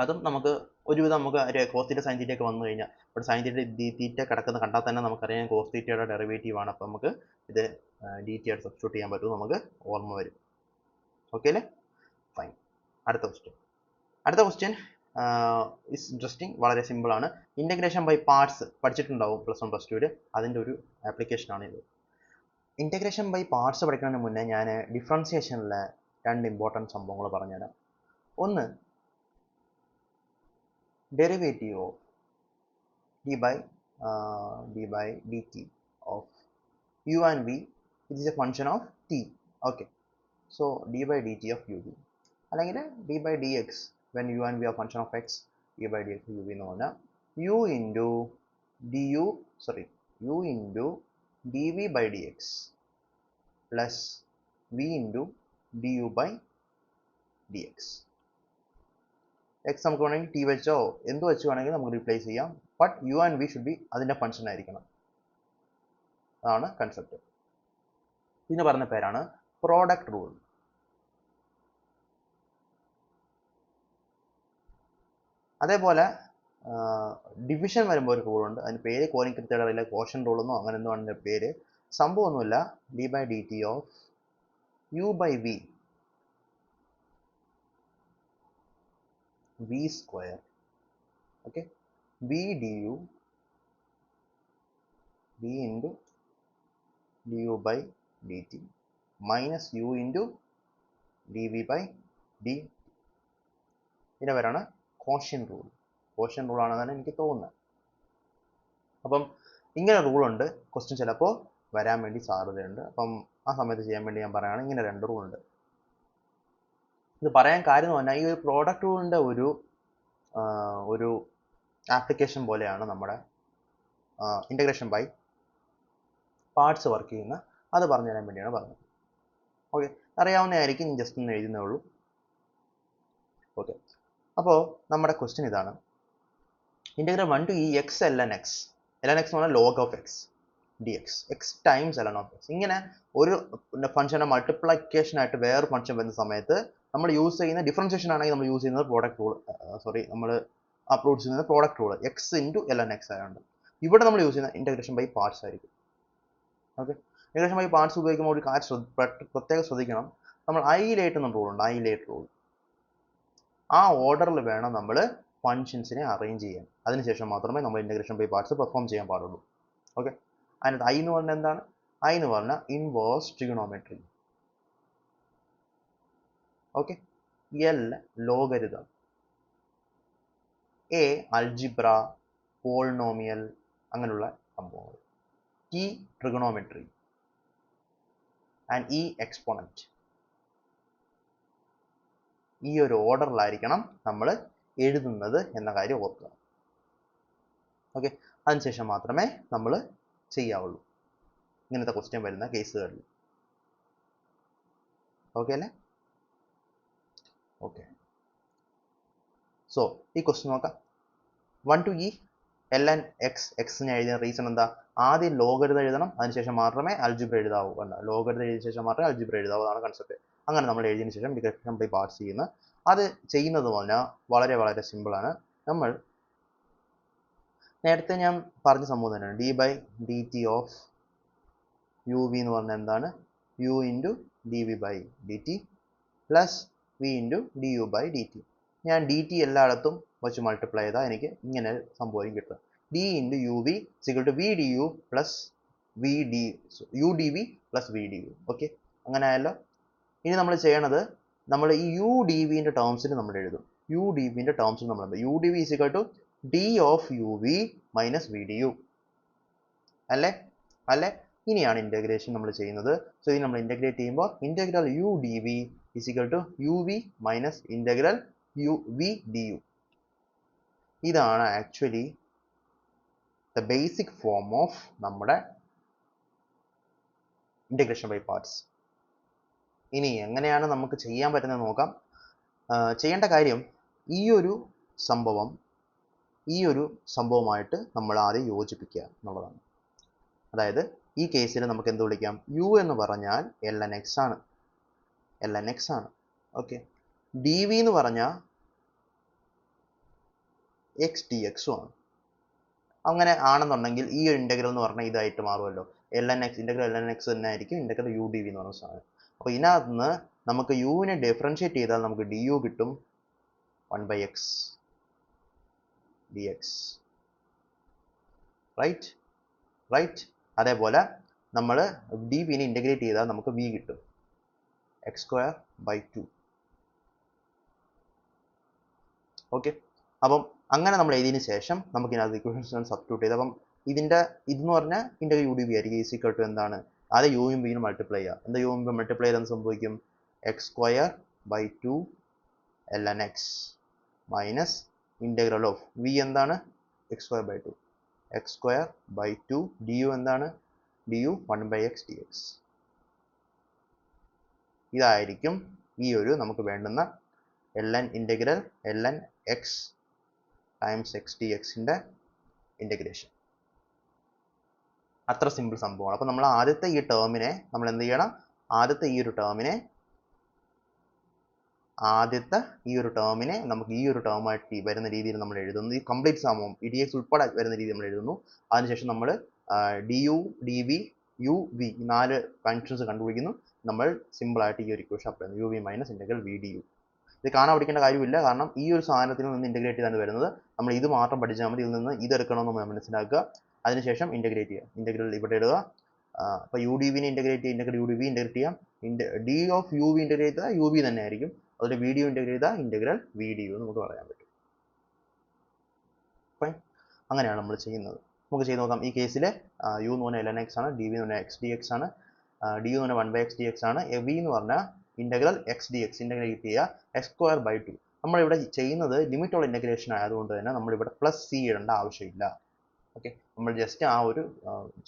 Speaker 1: അതും നമുക്ക് ഒരുവിധം നമുക്ക് കോസ് തീറ്റ സൈൻ തീറ്റ ഒക്കെ വന്നു കഴിഞ്ഞാൽ, ഇവിടെ സൈൻ തീറ്റ ഡി തീറ്റ കിടക്കുന്ന കണ്ടാൽ തന്നെ നമുക്കറിയാം കോസ് തീറ്റയുടെ ഡെറിവേറ്റീവ് ആണ്. അപ്പോൾ നമുക്ക് ഇത് ഡി ടി ആയിട്ട് സബ്സ്റ്റിറ്റ്യൂട്ട് ചെയ്യാൻ പറ്റും, നമുക്ക് ഓർമ്മ വരും. ഓക്കെ അല്ലേ? ഫൈൻ. അടുത്ത ക്വസ്റ്റ്യൻ ഇസ് ഇൻട്രസ്റ്റിംഗ്, വളരെ സിമ്പിൾ ആണ്. ഇൻ്റഗ്രേഷൻ ബൈ പാർട്സ് പഠിച്ചിട്ടുണ്ടാവും പ്ലസ് 1 പ്ലസ് 2 അതിൻ്റെ ഒരു ആപ്ലിക്കേഷൻ ഇത്. ഇൻ്റഗ്രേഷൻ ബൈ പാർട്സ് പഠിക്കുന്നതിന് മുന്നേ ഞാൻ ഡിഫറൻസിയേഷനിലെ 2 ഇമ്പോർട്ടൻറ്റ് സംഭവങ്ങൾ പറഞ്ഞുതരാം. ഒന്ന്, derivative of d by dt of u and v, which is a function of t. Okay, so d by dt of uv അല്ലെങ്കിൽ d by dx when u and v are function of x, d by dx uv എന്ന് പറഞ്ഞാൽ u into dv by dx plus v into du by dx. X നമുക്ക് വേണമെങ്കിൽ T വെച്ചോ എന്ത് വെച്ച് വേണമെങ്കിൽ നമുക്ക് റീപ്ലേസ് ചെയ്യാം. But you and we should be അതിൻ്റെ ഫംഗ്ഷൻ ആയിരിക്കണം. അതാണ് കൺസെപ്റ്റ്. ഇതിന് പറഞ്ഞ പേരാണ് പ്രോഡക്റ്റ് റൂൾ. അതേപോലെ ഡിവിഷൻ വരുമ്പോൾ ഒരു റൂളുണ്ട്, അതിന് പേര് കോനിക്കൃത്യയുടെ അറിയില്ല, കോഷൻ റൂൾ എന്നോ അങ്ങനെ എന്തോ അതിൻ്റെ പേര്. സംഭവമൊന്നുമില്ല, d by d t of u by v v square, okay, v du v into du by dt minus u into dv by d. ഇതിൻ്റെ പേരാണ് കോഷ്യൻ റൂൾ. കോഷ്യൻ റൂൾ ആണെന്നാണ് എനിക്ക് തോന്നുന്നത്. അപ്പം ഇങ്ങനെ റൂളുണ്ട്, ക്വസ്റ്റ്യൻ ചിലപ്പോൾ വരാൻ വേണ്ടി സാധ്യതയുണ്ട്. അപ്പം ആ സമയത്ത് ചെയ്യാൻ വേണ്ടി ഞാൻ പറയുകയാണ്, ഇങ്ങനെ 2 റൂളുണ്ട്. ഇത് പറയാൻ കാര്യം എന്ന് പറഞ്ഞാൽ ഈ ഒരു പ്രോഡക്റ്റ് റൂളിൻ്റെ ഒരു ആപ്ലിക്കേഷൻ പോലെയാണ് നമ്മുടെ ഇൻ്റഗ്രേഷൻ ബൈ പാർട്സ് വർക്ക് ചെയ്യുന്ന. അത് പറഞ്ഞു തരാൻ വേണ്ടിയാണ് പറഞ്ഞത്. ഓക്കെ, അറിയാവുന്നതായിരിക്കും, ജസ്റ്റ് ഒന്ന് എഴുതുന്നേ ഉള്ളൂ. ഓക്കെ, അപ്പോൾ നമ്മുടെ ക്വസ്റ്റ്യൻ ഇതാണ്. Integral 1 to e x ln x. ln x എന്ന് പറഞ്ഞാൽ log of x dx, x times ln of x. ഇങ്ങനെ ഒരു ഫംഗ്ഷനെ മൾട്ടിപ്ലിക്കേഷൻ ആയിട്ട് വേറെ ഫംഗ്ഷൻ വരുന്ന സമയത്ത് നമ്മൾ യൂസ് ചെയ്യുന്ന ഡിഫറൻസിയേഷൻ ആണെങ്കിൽ നമ്മൾ യൂസ് ചെയ്യുന്നത് പ്രോഡക്റ്റ് റൂൾ, നമ്മൾ അപ്ലോഡ് ചെയ്യുന്നത് product rule x into ln x ആയതുകൊണ്ട്. ഇവിടെ നമ്മൾ യൂസ് ചെയ്യുന്ന ഇൻ്റഗ്രേഷൻ ബൈ പാർട്സ് ആയിരിക്കും. ഓക്കെ, ഇൻ്റഗ്രേഷൻ ബൈ പാർട്സ് ഉപയോഗിക്കുമ്പോൾ ഒരു കാര്യം പ്രത്യേകം ശ്രദ്ധിക്കണം. നമ്മൾ ഐലേറ്റ് എന്ന റൂൾ ഉണ്ട്, ഐലേറ്റ് റൂൾ. ആ ഓർഡറിൽ വേണം നമ്മൾ ഫങ്ഷൻസിനെ അറേഞ്ച് ചെയ്യാൻ. അതിനുശേഷം മാത്രമേ നമ്മൾ ഇൻ്റഗ്രേഷൻ ബൈ പാർട്സ് പെർഫോം ചെയ്യാൻ പാടുള്ളൂ. ഓക്കെ, അതിനകത്ത് ഐ എന്ന് പറഞ്ഞാൽ എന്താണ്? ഐ എന്ന് പറഞ്ഞാൽ inverse trigonometry. Okay, L logarithm, A algebra, polynomial, അങ്ങനെയുള്ള സംഭവങ്ങൾ. T trigonometry and E exponent. ഈ ഒരു ഓർഡറിലായിരിക്കണം നമ്മൾ എഴുതുന്നത് എന്ന കാര്യം ഓർക്കുക. ഓക്കെ, അതിനുശേഷം മാത്രമേ നമ്മൾ ചെയ്യാവുള്ളൂ ഇങ്ങനത്തെ ക്വസ്റ്റ്യൻ വരുന്ന കേസുകളിൽ. ഓക്കെ അല്ലേ? ഓക്കെ, സോ ഈ ക്വസ്റ്റ്യൻ നോക്കാം. 1 to e ln x, എക്സിന് എഴുതിയ റീസൺ എന്താ? ആദ്യം ലോഗരിതം എഴുതണം, അതിനുശേഷം മാത്രമേ അൽജിബ്ര എഴുതാവൂ. ലോഗരിതം എഴുതിയ ശേഷം മാത്രമേ അൽജിബ്ര എഴുതാവൂ, അതാണ് കൺസെപ്റ്റ്. അങ്ങനെ നമ്മൾ എഴുതിയതിനു ശേഷം ഇൻ്റഗ്രേഷൻ ബൈ പാർട്സ് ചെയ്യുന്ന. അത് ചെയ്യുന്നത് പറഞ്ഞാൽ വളരെ വളരെ സിമ്പിളാണ്. നമ്മൾ നേരത്തെ ഞാൻ പറഞ്ഞ സംഭവം തന്നെയാണ്. D by d t of u v എന്ന് പറഞ്ഞാൽ എന്താണ്? U into d v by d t plus v into d u by d t. ഞാൻ ഡി ടി എല്ലായിടത്തും വെച്ച് മൾട്ടിപ്ലൈ ചെയ്താൽ എനിക്ക് ഇങ്ങനെ സംഭവം കിട്ടും. D into u v is equal to v d u plus v d u d v plus v d u. Okay, അങ്ങനെ ആയല്ലോ. ഇനി നമ്മൾ ചെയ്യണത്, നമ്മൾ ഈ യു ഡി വിൻ്റെ ടേംസിൽ നമ്മൾ എഴുതും. യു ഡി വിൻ്റെ ടേംസിൽ നമ്മൾ u d v is equal to d of u v minus v d u അല്ലേ? അല്ലേ? ഇനിയാണ് ഇൻ്റഗ്രേഷൻ നമ്മൾ ചെയ്യുന്നത്. സോ ഇത് നമ്മൾ ഇൻ്റഗ്രേറ്റ് ചെയ്യുമ്പോൾ integral u d v is equal to u v minus integral u v d u. ഇതാണ് actually the basic form of നമ്മുടെ ഇൻ്റഗ്രേഷൻ ബൈ പാർട്സ്. ഇനി എങ്ങനെയാണ് നമുക്ക് ചെയ്യാൻ പറ്റുന്നത് നോക്കാം. ചെയ്യേണ്ട കാര്യം, ഈ ഒരു സംഭവമായിട്ട് നമ്മൾ ആദ്യം യോജിപ്പിക്കുക എന്നുള്ളതാണ്. അതായത് ഈ കേസിൽ നമുക്ക് എന്ത് വിളിക്കാം? യു എന്ന് പറഞ്ഞാൽ ln x ആണ്, ln x ആണ്. ഓക്കെ, ഡി വി എന്ന് പറഞ്ഞാൽ എക്സ് ഡി എക്സും ആണ്. അങ്ങനെ ആണെന്നുണ്ടെങ്കിൽ ഈ ഒരു ഇൻ്റഗ്രൽ എന്ന് പറഞ്ഞാൽ ഇതായിട്ട് മാറുമല്ലോ. ln x, integral ln x തന്നെ ആയിരിക്കും ഇൻ്റഗ്രൽ യു ഡി വി എന്ന് പറഞ്ഞ സാധനം. അപ്പോൾ ഇതിനകത്ത് നിന്ന് നമുക്ക് യുവിനെ ഡിഫറൻഷിയേറ്റ് ചെയ്താൽ നമുക്ക് ഡി യു കിട്ടും 1/x dx. റൈറ്റ്. അതേപോലെ നമ്മൾ ഡി വിനെ ഇൻ്റഗ്രേറ്റ് ചെയ്താൽ നമുക്ക് വി കിട്ടും x²/2. ഓക്കെ, അപ്പം അങ്ങനെ നമ്മൾ എഴുതിയതിന് ശേഷം നമുക്ക് ഇതിനകത്ത് ഇക്വേഷൻ സബ്സ്റ്റിറ്റ്യൂട്ട് ചെയ്ത്, അപ്പം ഇതെന്ന് പറഞ്ഞാൽ ഇൻ്റഗ്രൽ യു ഡി വി ആയിരിക്കും ഈക്വൽ ടു എന്താണ്? അത് യുവും വിനും മൾട്ടിപ്ലൈ ചെയ്യുക. എന്താ യുവും ബി മൾട്ടിപ്ലൈ ചെയ്താൽ സംഭവിക്കും? x²/2 ln x minus integral of v എന്താണ്? x²/2. x²/2 ഡി യു എന്താണ്? D u 1/x dx. ഇതായിരിക്കും ഈ ഒരു നമുക്ക് വേണ്ടുന്ന integral ln x times x dxൻ്റെ ഇൻ്റഗ്രേഷൻ. അത്ര സിമ്പിൾ സംഭവമാണ്. അപ്പോൾ നമ്മൾ ആദ്യത്തെ ഈ ടേമിനെ നമ്മൾ എന്ത് ചെയ്യണം? ആദ്യത്തെ ഈ ഒരു ടേമിനെ നമുക്ക് ഈ ഒരു ടേമായിട്ട് വരുന്ന രീതിയിൽ നമ്മൾ എഴുതുന്നു. ഈ കംപ്ലീറ്റ് സംഭവം ഇ ഡി എക്സ് ഉൾപ്പെടെ വരുന്ന രീതിയിൽ നമ്മൾ എഴുതുന്നു. അതിനുശേഷം നമ്മൾ d u d v u v 4 functions കണ്ടുപിടിക്കുന്നു. നമ്മൾ സിമ്പിളായിട്ട് ഈ ഒരു ഇക്വേഷൻ അപ്ലൈ ചെയ്യുന്നു, u v minus integral v d u. ഇത് കാണാൻ പഠിക്കേണ്ട കാര്യമില്ല, കാരണം ഈ ഒരു സാധനത്തിൽ നിന്ന് ഇൻ്റഗ്രേറ്റ് ചെയ്താണ് വരുന്നത്. നമ്മൾ ഇത് മാത്രം പഠിച്ചാൽ മതി. ഇതിൽ നിന്ന് ഇതെടുക്കണമെന്ന് നമ്മൾ മനസ്സിലാക്കുക. അതിനുശേഷം ഇൻ്റഗ്രേറ്റ് ചെയ്യുക. ഇൻ്റഗ്രൽ ഇവിടെ ഇടുക. അപ്പോൾ യു ഡി വിനെ ഇൻ്റഗ്രേറ്റ് ചെയ്യുക, integral u d v integrate ചെയ്യാം. D of u v integrate ചെയ്താൽ യു വി തന്നെ ആയിരിക്കും. അതുപോലെ വി ഡി യു ഇൻ്റഗ്രേറ്റ് ചെയ്താൽ ഇൻ്റഗ്രൽ വി ഡി യു നമുക്ക് പറയാൻ പറ്റും. ഫൈൻ, അങ്ങനെയാണ് നമ്മൾ ചെയ്യുന്നത്. നമുക്ക് ചെയ്ത് നോക്കാം. ഈ കേസിൽ യു എന്ന് പറഞ്ഞാൽ ln x ആണ്, ഡി വി എന്ന് പറഞ്ഞാൽ x dx ആണ്, ഡി യു എന്ന് പറഞ്ഞാൽ 1/x dx ആണ്, വി എന്ന് പറഞ്ഞാൽ integral X d X integrate ചെയ്യുക എക്സ് സ്ക്വയർ ബൈ 2. നമ്മളിവിടെ ചെയ്യുന്നത് ലിമിറ്റുള്ള ഇൻ്റഗ്രേഷൻ ആയതുകൊണ്ട് തന്നെ നമ്മളിവിടെ പ്ലസ് സി ഇടേണ്ട ആവശ്യമില്ല. ഓക്കെ, നമ്മൾ ജസ്റ്റ് ആ ഒരു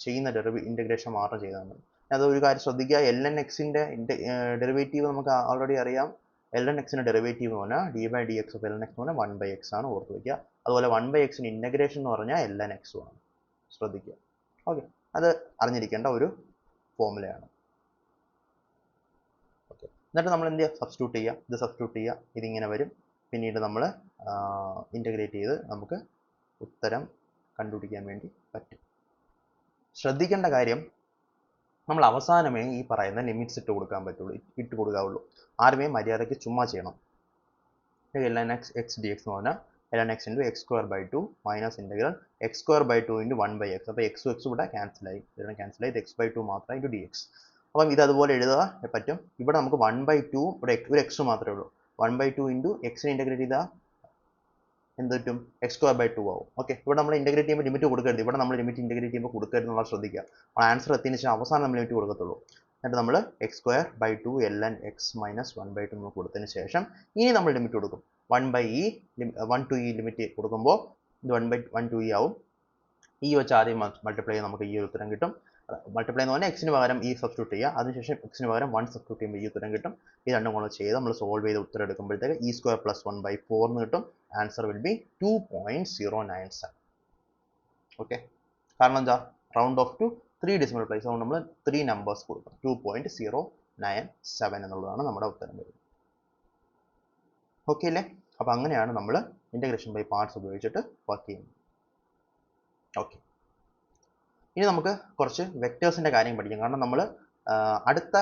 Speaker 1: ചെയ്യുന്ന ഇൻ്റഗ്രേഷൻ മാത്രം ചെയ്താൽ മതി. അത് ഒരു കാര്യം ശ്രദ്ധിക്കുക, എൽ എൻ എക്സിൻ്റെ ഡെറിവേറ്റീവ് നമുക്ക് ഓൾറെഡി അറിയാം. എൽ എൻ എക്സിൻ്റെ ഡെറിവേറ്റീവ് എന്ന് പറഞ്ഞാൽ d by d x of l n x എന്ന് പറഞ്ഞാൽ 1/x ആണ്, ഓർത്ത് വയ്ക്കുക. അതുപോലെ 1/xൻ്റെ ഇൻ്റഗ്രേഷൻ എന്ന് പറഞ്ഞാൽ എൽ എൻ എക്സും ആണ്, ശ്രദ്ധിക്കുക. ഓക്കെ, അത് അറിഞ്ഞിരിക്കേണ്ട ഒരു ഫോർമുലയാണ്. ഓക്കെ, എന്നിട്ട് നമ്മൾ എന്ത് ചെയ്യുക, സബ്സ്റ്റിറ്റ്യൂട്ട് ചെയ്യുക, ഇത് സബ്സ്റ്റിറ്റ്യൂട്ട് ചെയ്യുക, ഇതിങ്ങനെ വരും. പിന്നീട് നമ്മൾ ഇൻ്റഗ്രേറ്റ് ചെയ്ത് നമുക്ക് ഉത്തരം കണ്ടുപിടിക്കാൻ വേണ്ടി പറ്റും. ശ്രദ്ധിക്കേണ്ട കാര്യം, നമ്മൾ അവസാനമേ ഈ പറയുന്ന ലിമിറ്റ്സ് ഇട്ട് കൊടുക്കാവുള്ളൂ. ആരുമേ മര്യാദയ്ക്ക് ചുമ്മാ ചെയ്യണം. L n x x d x എന്ന് പറഞ്ഞാൽ l n x into x square by 2 minus integral x square by 2 into 1/x. അപ്പോൾ എക്സും എക്സും ഇവിടെ ക്യാൻസലായി, ഇതിനെ ക്യാൻസലായി, ഇത് എക്സ് ബൈ 2 മാത്രം ഇൻറ്റു ഡി എക്സ്. അപ്പം ഇത് അതുപോലെ എഴുതുക പറ്റും. ഇവിടെ നമുക്ക് 1/2 ഇവിടെ ഒരു എക്സ് മാത്രമേ ഉള്ളൂ. 1/2 ഇൻറ്റു എക്സിനെ ഇൻ്റഗ്രേറ്റ് ചെയ്താൽ എന്ത് പറ്റും, എക്സ് സ്ക്വയർ ബൈ 2 ആവും. ഓക്കെ, ഇവിടെ നമ്മൾ ഇൻ്റഗ്രേറ്റ് ചെയ്യുമ്പോൾ ലിമിറ്റ് കൊടുക്കരുത്. ഇവിടെ നമ്മൾ ലിമിറ്റ് ഇൻ്റഗ്രേറ്റ് ചെയ്യുമ്പോൾ കൊടുക്കരുത് എന്നുള്ളത് ശ്രദ്ധിക്കുക. നമ്മൾ ആൻസർ എത്തിയതിനു ശേഷം അവസാനം നമ്മൾ ലിമിറ്റ് കൊടുക്കത്തുള്ളൂ. എന്നിട്ട് നമ്മൾ x square by 2 l n x minus 1/2 നമ്മൾ കൊടുത്തതിന് ശേഷം ഇനി നമ്മൾ ലിമിറ്റ് കൊടുക്കും. 1 to e ലിമിറ്റ് കൊടുക്കുമ്പോൾ ഇത് 1 to e ആവും. ഈ വെച്ച് ആദ്യം മൾട്ടിപ്ലൈ ചെയ്ത് നമുക്ക് ഈ ഒരു ഉത്തരം കിട്ടും. മൾട്ടിപ്ലൈ എന്ന് പറഞ്ഞാൽ എക്സിന് പകരം ഈ സബ്സ്റ്റിറ്റ്യൂട്ട് ചെയ്യുക, അതിനുശേഷം എക്സിന് പകരം 1 സബ്സ്റ്റിറ്റ്യൂട്ട് ചെയ്യുമ്പോൾ ഈ ഉത്തരം കിട്ടും. ഈ രണ്ടും കൂടെ ചെയ്ത് നമ്മൾ സോൾവ് ചെയ്ത് ഉത്തരം എടുക്കുമ്പോഴത്തേക്ക് e സ്ക്വയർ പ്ലസ് 1/4 എന്ന് കിട്ടും. Answer will be 2.097. ഓക്കെ, കാരണം എന്താ, round of two 3 decimal place, അതുകൊണ്ട് നമ്മൾ 3 നമ്പേഴ്സ് കൊടുക്കണം. 2.097 എന്നുള്ളതാണ് നമ്മുടെ ഉത്തരം വരുന്നത്. ഓക്കെ അല്ലേ? അപ്പോൾ അങ്ങനെയാണ് നമ്മൾ ഇൻ്റഗ്രേഷൻ ബൈ പാർട്സ് ഉപയോഗിച്ചിട്ട് വർക്ക് ചെയ്യുന്നത്. ഓക്കെ, ഇനി നമുക്ക് കുറച്ച് വെക്ടേഴ്സിൻ്റെ കാര്യം പഠിക്കാം. കാരണം നമ്മൾ അടുത്ത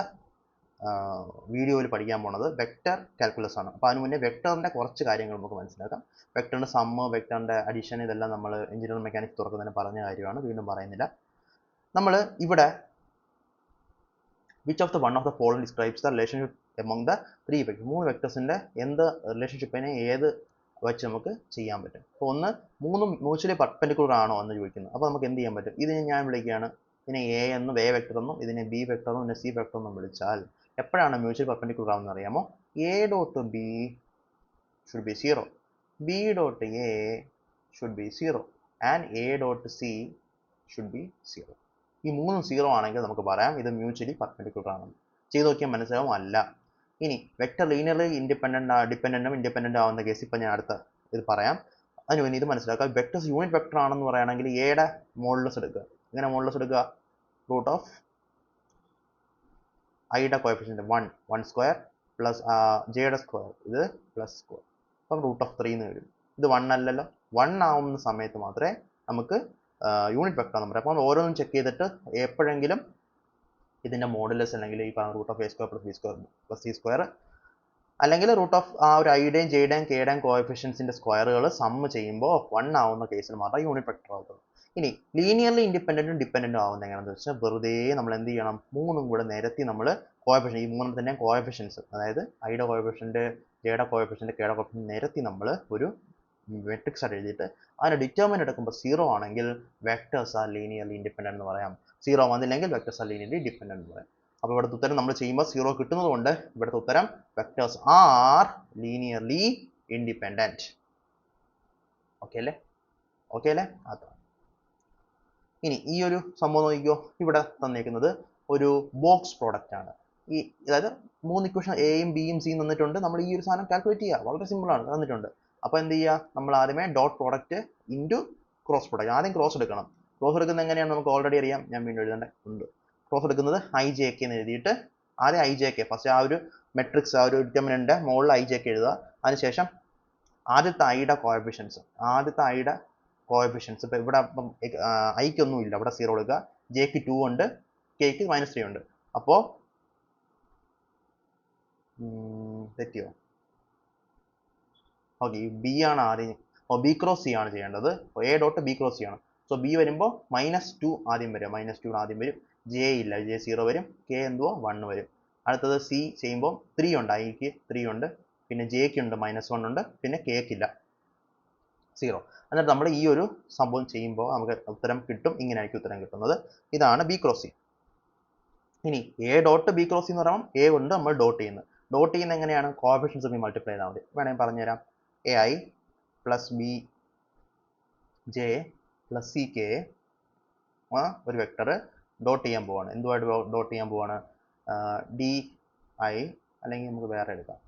Speaker 1: വീഡിയോയിൽ പഠിക്കാൻ പോണത് വെക്ടർ കാൽക്കുലസ് ആണ്. അപ്പോൾ അതിന് മുന്നേ വെക്ടറിൻ്റെ കുറച്ച് കാര്യങ്ങൾ നമുക്ക് മനസ്സിലാക്കാം. വെക്ടറിൻ്റെ സമ്മ്, വെക്ടറിൻ്റെ അഡീഷൻ, ഇതെല്ലാം നമ്മൾ എഞ്ചിനീയറിംഗ് മെക്കാനിക്സ് തുറക്കുന്നതിന് പറഞ്ഞ കാര്യമാണ്, വീണ്ടും പറയുന്നില്ല. നമ്മൾ ഇവിടെ which of the one of the following describes the relationship among the 3 vector. 3 വെക്ടേഴ്സിൻ്റെ എന്ത് റിലേഷൻഷിപ്പിനെ ഏത് വെച്ച് നമുക്ക് ചെയ്യാൻ പറ്റും. അപ്പോൾ ഒന്ന്, 3 മ്യൂച്വലി പെർപെൻഡിക്കുലർ ആണോ എന്ന് ചോദിക്കുന്നത്. അപ്പോൾ നമുക്ക് എന്ത് ചെയ്യാൻ പറ്റും, ഇതിനെ ഞാൻ വിളിക്കുകയാണ്, ഇതിനെ എ എന്നും എ വെക്ടർ എന്നും ഇതിനെ ബി വെക്ടർ എന്നും ഇതിനെ സി വെക്ടർ എന്നും വിളിച്ചാൽ എപ്പോഴാണ് മ്യൂച്വലി പെർപെൻഡിക്കുലർ ആവുമെന്ന് അറിയാമോ? A dot B should be 0, B dot A should be 0 and A dot C should be 0. ഈ മൂന്നും 0 ആണെങ്കിൽ നമുക്ക് പറയാം ഇത് മ്യൂച്വലി പെർപെൻഡിക്കുലർ ആണെന്ന്. ചെയ്ത് നോക്കിയാൽ മനസ്സിലാവും അല്ല. ഇനി വെക്ടർ ലീനിയർലി ഡിപ്പെൻഡൻറ്റും ഇൻഡിപെൻഡൻ്റ് ആവുന്ന കേസ് ഇപ്പം ഞാൻ അടുത്ത ഇത് പറയാം. അതിന് വേണ്ടി ഇത് മനസ്സിലാക്കുക. വെക്ടേഴ്സ് യൂണിറ്റ് വെക്ടർ ആണെന്ന് പറയുകയാണെങ്കിൽ എയുടെ മോഡുലസ് എടുക്കുക. എങ്ങനെ മോഡുലസ് എടുക്കുക? റൂട്ട് ഓഫ് ഐയുടെ കോഎഫിഷ്യൻറ്റ് 1 സ്ക്വയർ പ്ലസ് ജെയുടെ സ്ക്വയർ, ഇത് പ്ലസ് സ്ക്വയർ, അപ്പം റൂട്ട് ഓഫ് 3 എന്ന് വരും. ഇത് 1 അല്ലല്ലോ, 1 ആവുന്ന സമയത്ത് മാത്രമേ നമുക്ക് യൂണിറ്റ് വെക്ടർ എന്ന് പറയാം. അപ്പോൾ ഓരോന്നും ചെക്ക് ചെയ്തിട്ട് എപ്പോഴെങ്കിലും ഇതിൻ്റെ മോഡുലസ് അല്ലെങ്കിൽ ഈ പറഞ്ഞ root of a square plus b square plus c square അല്ലെങ്കിൽ റൂട്ട് ഓഫ് ആ ഒരു ഐയുടെയും ജെയുടെയും കെയുടെയും കോഎഫിഷ്യൻസിൻ്റെ സ്ക്വയറുകൾ സമ്മ് ചെയ്യുമ്പോൾ 1 ആവുന്ന കേസിൽ മാത്രമേ യൂണിറ്റ് വെക്ടർ ആവുള്ളൂ. ഇനി ലീനിയർലി ഇൻഡിപെൻഡൻറ്റും ഡിപ്പെൻഡൻറ്റും ആവുന്ന എങ്ങനെയാണെന്ന് വെച്ചാൽ വെറുതെ നമ്മൾ എന്ത് ചെയ്യണം, മൂന്നും കൂടെ നിരത്തി നമ്മൾ കോഎഫിഷ്യൻ, ഈ മൂന്നും തന്നെ കോഎഫിഷ്യൻസ്, അതായത് ഐയുടെ കോഎഫിഷ്യൻറ്റ്, ജെയുടെ കോഎഫിഷ്യൻറ്റ്, കെയുടെ കോഎഫിഷ്യൻറ്റ് നിരത്തി നമ്മൾ ഒരു മെട്രിക്സ് ആയിട്ട് എഴുതിയിട്ട് അതിന് ഡിറ്റർമിനൻ്റ് എടുക്കുമ്പോൾ 0 ആണെങ്കിൽ വെക്ടേഴ്സ് ആർ ലീനിയർലി ഇൻഡിപെൻഡൻറ്റ് എന്ന് പറയാം. 0 വന്നില്ലെങ്കിൽ വെക്ടേഴ്സ് ആർ ലീനിയർലി ഡിപ്പെൻഡൻറ്റ് എന്ന് പറയാം. അപ്പോൾ ഇവിടുത്തെ ഉത്തരം നമ്മൾ ചെയ്യുമ്പോൾ 0 കിട്ടുന്നത് കൊണ്ട് ഇവിടുത്തെ ഉത്തരം vectors R linearly independent. Okay അല്ലേ? അതാണ്. ഇനി ഈ ഒരു സംഭവം നോക്കിക്കോ, ഇവിടെ തന്നേക്കുന്നത് ഒരു ബോക്സ് പ്രോഡക്റ്റ് ആണ്. അതായത് 3 ഇക്വേഷൻ എയും ബിയും സിയും തന്നിട്ടുണ്ട്. നമ്മൾ ഈ ഒരു സാധനം കാൽക്കുലേറ്റ് ചെയ്യുക, വളരെ സിമ്പിളാണ്, തന്നിട്ടുണ്ട്. അപ്പോൾ എന്ത് ചെയ്യുക, നമ്മൾ ആദ്യമേ dot product into cross product, ആദ്യം ക്രോസ് എടുക്കണം. ക്രോസ് എടുക്കുന്നത് എങ്ങനെയാണ് നമുക്ക് ഓൾറെഡി അറിയാം, ഞാൻ വീണ്ടും എഴുതേണ്ടതുണ്ട്. ക്രോസ് എടുക്കുന്നത് ഐ ജെ കെ എന്ന് എഴുതിയിട്ട് ആദ്യം ഐ ജെ കെ ഫസ്റ്റ് ആ ഒരു മെട്രിക്സ്, ആ ഒരു ഡിറ്റർമിനൻ്റ് മുകളിൽ ഐ ജെ കെ എഴുതുക. അതിനുശേഷം ആദ്യത്തെ ഐയുടെ കോഎഫിഷ്യൻസ്, ഇപ്പോൾ ഇവിടെ ഇപ്പം ഐക്കൊന്നും ഇല്ല, അവിടെ 0 കൊടുക്കുക. ജെക്ക് 2 ഉണ്ട്, കെക്ക് -3 ഉണ്ട്. അപ്പോൾ തെറ്റിയോ? ഓക്കെ, ബി ആണ് ആദ്യം, ബി ക്രോസ് സി ആണ് ചെയ്യേണ്ടത്. A dot B cross C ആണ്. സോ ബി വരുമ്പോൾ -2 ആദ്യം വരും, -2 ആദ്യം വരും. ജെ ഇല്ല, ജെ 0 വരും. കെ എന്തുവാ 1 വരും. അടുത്തത് സി ചെയ്യുമ്പോൾ 3 ഉണ്ട്, ഐക്ക് 3 ഉണ്ട്, പിന്നെ ജെക്ക് ഉണ്ട് -1 ഉണ്ട്, പിന്നെ കെക്കില്ല 0. എന്നിട്ട് നമ്മൾ ഈ ഒരു സംഭവം ചെയ്യുമ്പോൾ നമുക്ക് ഉത്തരം കിട്ടും, ഇങ്ങനെയായിരിക്കും ഉത്തരം കിട്ടുന്നത്. ഇതാണ് ബി ക്രോസ് സി. ഇനി A dot B cross C എന്ന് പറയുമ്പോൾ എ കൊണ്ട് നമ്മൾ ഡോട്ട് ചെയ്യുന്നത്. ഡോട്ട് ചെയ്യുന്ന എങ്ങനെയാണ്? കോഎഫിഷ്യൻസ് തമ്മിൽ മൾട്ടിപ്ലൈ ചെയ്താൽ മതി. വേണമെങ്കിൽ പറഞ്ഞുതരാം. AI plus BJ plus CK ഒരു വെക്ടർ ഡോട്ട് ചെയ്യാൻ പോവാണ്. എന്തുമായിട്ട് ഡോട്ട് ചെയ്യാൻ പോവാണ്? DI അല്ലെങ്കിൽ നമുക്ക് വേറെ എടുക്കാം,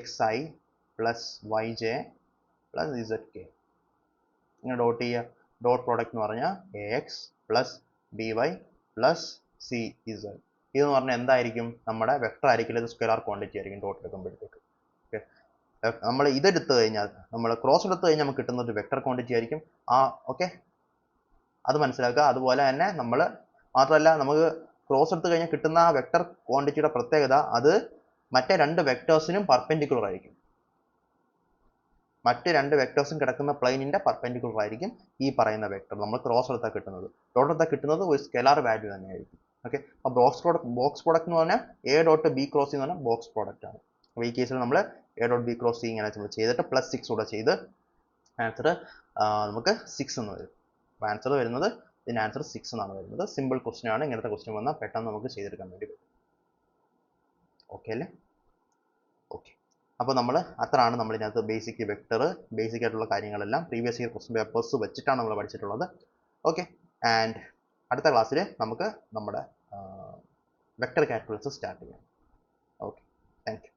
Speaker 1: XI plus YJ plus ZK. ഇങ്ങനെ ഡോട്ട് ചെയ്യുക. ഡോട്ട് പ്രോഡക്റ്റ് എന്ന് പറഞ്ഞാൽ AX plus BY plus CZ. ഇതെന്ന് പറഞ്ഞാൽ എന്തായിരിക്കും? നമ്മുടെ വെക്ടർ ആയിരിക്കില്ല, ഇത് സ്കെലാർ ക്വാണ്ടിറ്റി ആയിരിക്കും ഡോട്ട് എടുക്കുമ്പോഴത്തേക്ക്. ഓക്കെ, നമ്മൾ ഇതെടുത്തു കഴിഞ്ഞാൽ, നമ്മൾ ക്രോസ് എടുത്തു കഴിഞ്ഞാൽ നമുക്ക് കിട്ടുന്ന ഒരു വെക്ടർ ക്വാണ്ടിറ്റി ആയിരിക്കും. ഓക്കെ, അത് മനസ്സിലാക്കുക. അതുപോലെ തന്നെ നമ്മൾ മാത്രമല്ല, നമുക്ക് ക്രോസ് എടുത്തു കഴിഞ്ഞാൽ കിട്ടുന്ന ആ വെക്ടർ ക്വാണ്ടിറ്റിയുടെ പ്രത്യേകത അത് മറ്റേ രണ്ട് വെക്ടേഴ്സിനും പെർപെൻഡിക്കുലർ ആയിരിക്കും. മറ്റ് രണ്ട് വെക്ടേഴ്സും കിടക്കുന്ന പ്ലെയിനിന്റെ പെർപെൻഡിക്കുലർ ആയിരിക്കും ഈ പറയുന്ന വെക്ടർ നമ്മൾ ക്രോസ് എടുത്താൽ കിട്ടുന്നത്. ഡോട്ട് എടുത്താൽ കിട്ടുന്നത് ഒരു സ്കെലാർ വാല്യൂ തന്നെയായിരിക്കും. ഓക്കെ, അപ്പോൾ ബോക്സ് പ്രോഡക്റ്റ് എന്ന് പറഞ്ഞാൽ A ഡോട്ട് B ക്രോസ് എന്ന് പറഞ്ഞാൽ ബോക്സ് പ്രോഡക്റ്റ് ആണ്. അപ്പോൾ ഈ കേസിൽ നമ്മൾ A ഡോട്ട് B ക്രോസ് ഇങ്ങനെ നമ്മൾ ചെയ്തിട്ട് പ്ലസ് 6 കൂടെ ചെയ്ത് ആൻസർ നമുക്ക് 6 എന്ന് വരും. അപ്പോൾ ആൻസർ വരുന്നത്, ഇതിൻ്റെ ആൻസർ 6 എന്നാണ് വരുന്നത്. സിമ്പിൾ ക്വസ്റ്റ്യൻ ആണ്. ഇങ്ങനത്തെ ക്വസ്റ്റ്യൻ വന്നാൽ പെട്ടെന്ന് നമുക്ക് ചെയ്തെടുക്കാൻ വേണ്ടി പറ്റും. ഓക്കെ അല്ലേ? ഓക്കെ, അപ്പോൾ നമ്മൾ അത്രയാണ് നമ്മൾ ഇതിനകത്ത് ബേസിക് വെക്ടർ, ബേസിക് ആയിട്ടുള്ള കാര്യങ്ങളെല്ലാം പ്രീവിയസ് ഇയർ ക്വസ്റ്റ്യൻ പേപ്പേഴ്സ് വെച്ചിട്ടാണ് നമ്മൾ പഠിച്ചിട്ടുള്ളത്. ഓക്കെ, ആൻഡ് അടുത്ത ക്ലാസ്സിൽ നമുക്ക് നമ്മുടെ വെക്ടർ കാൽക്കുലസ് സ്റ്റാർട്ട് ചെയ്യാം. Okay, thank you.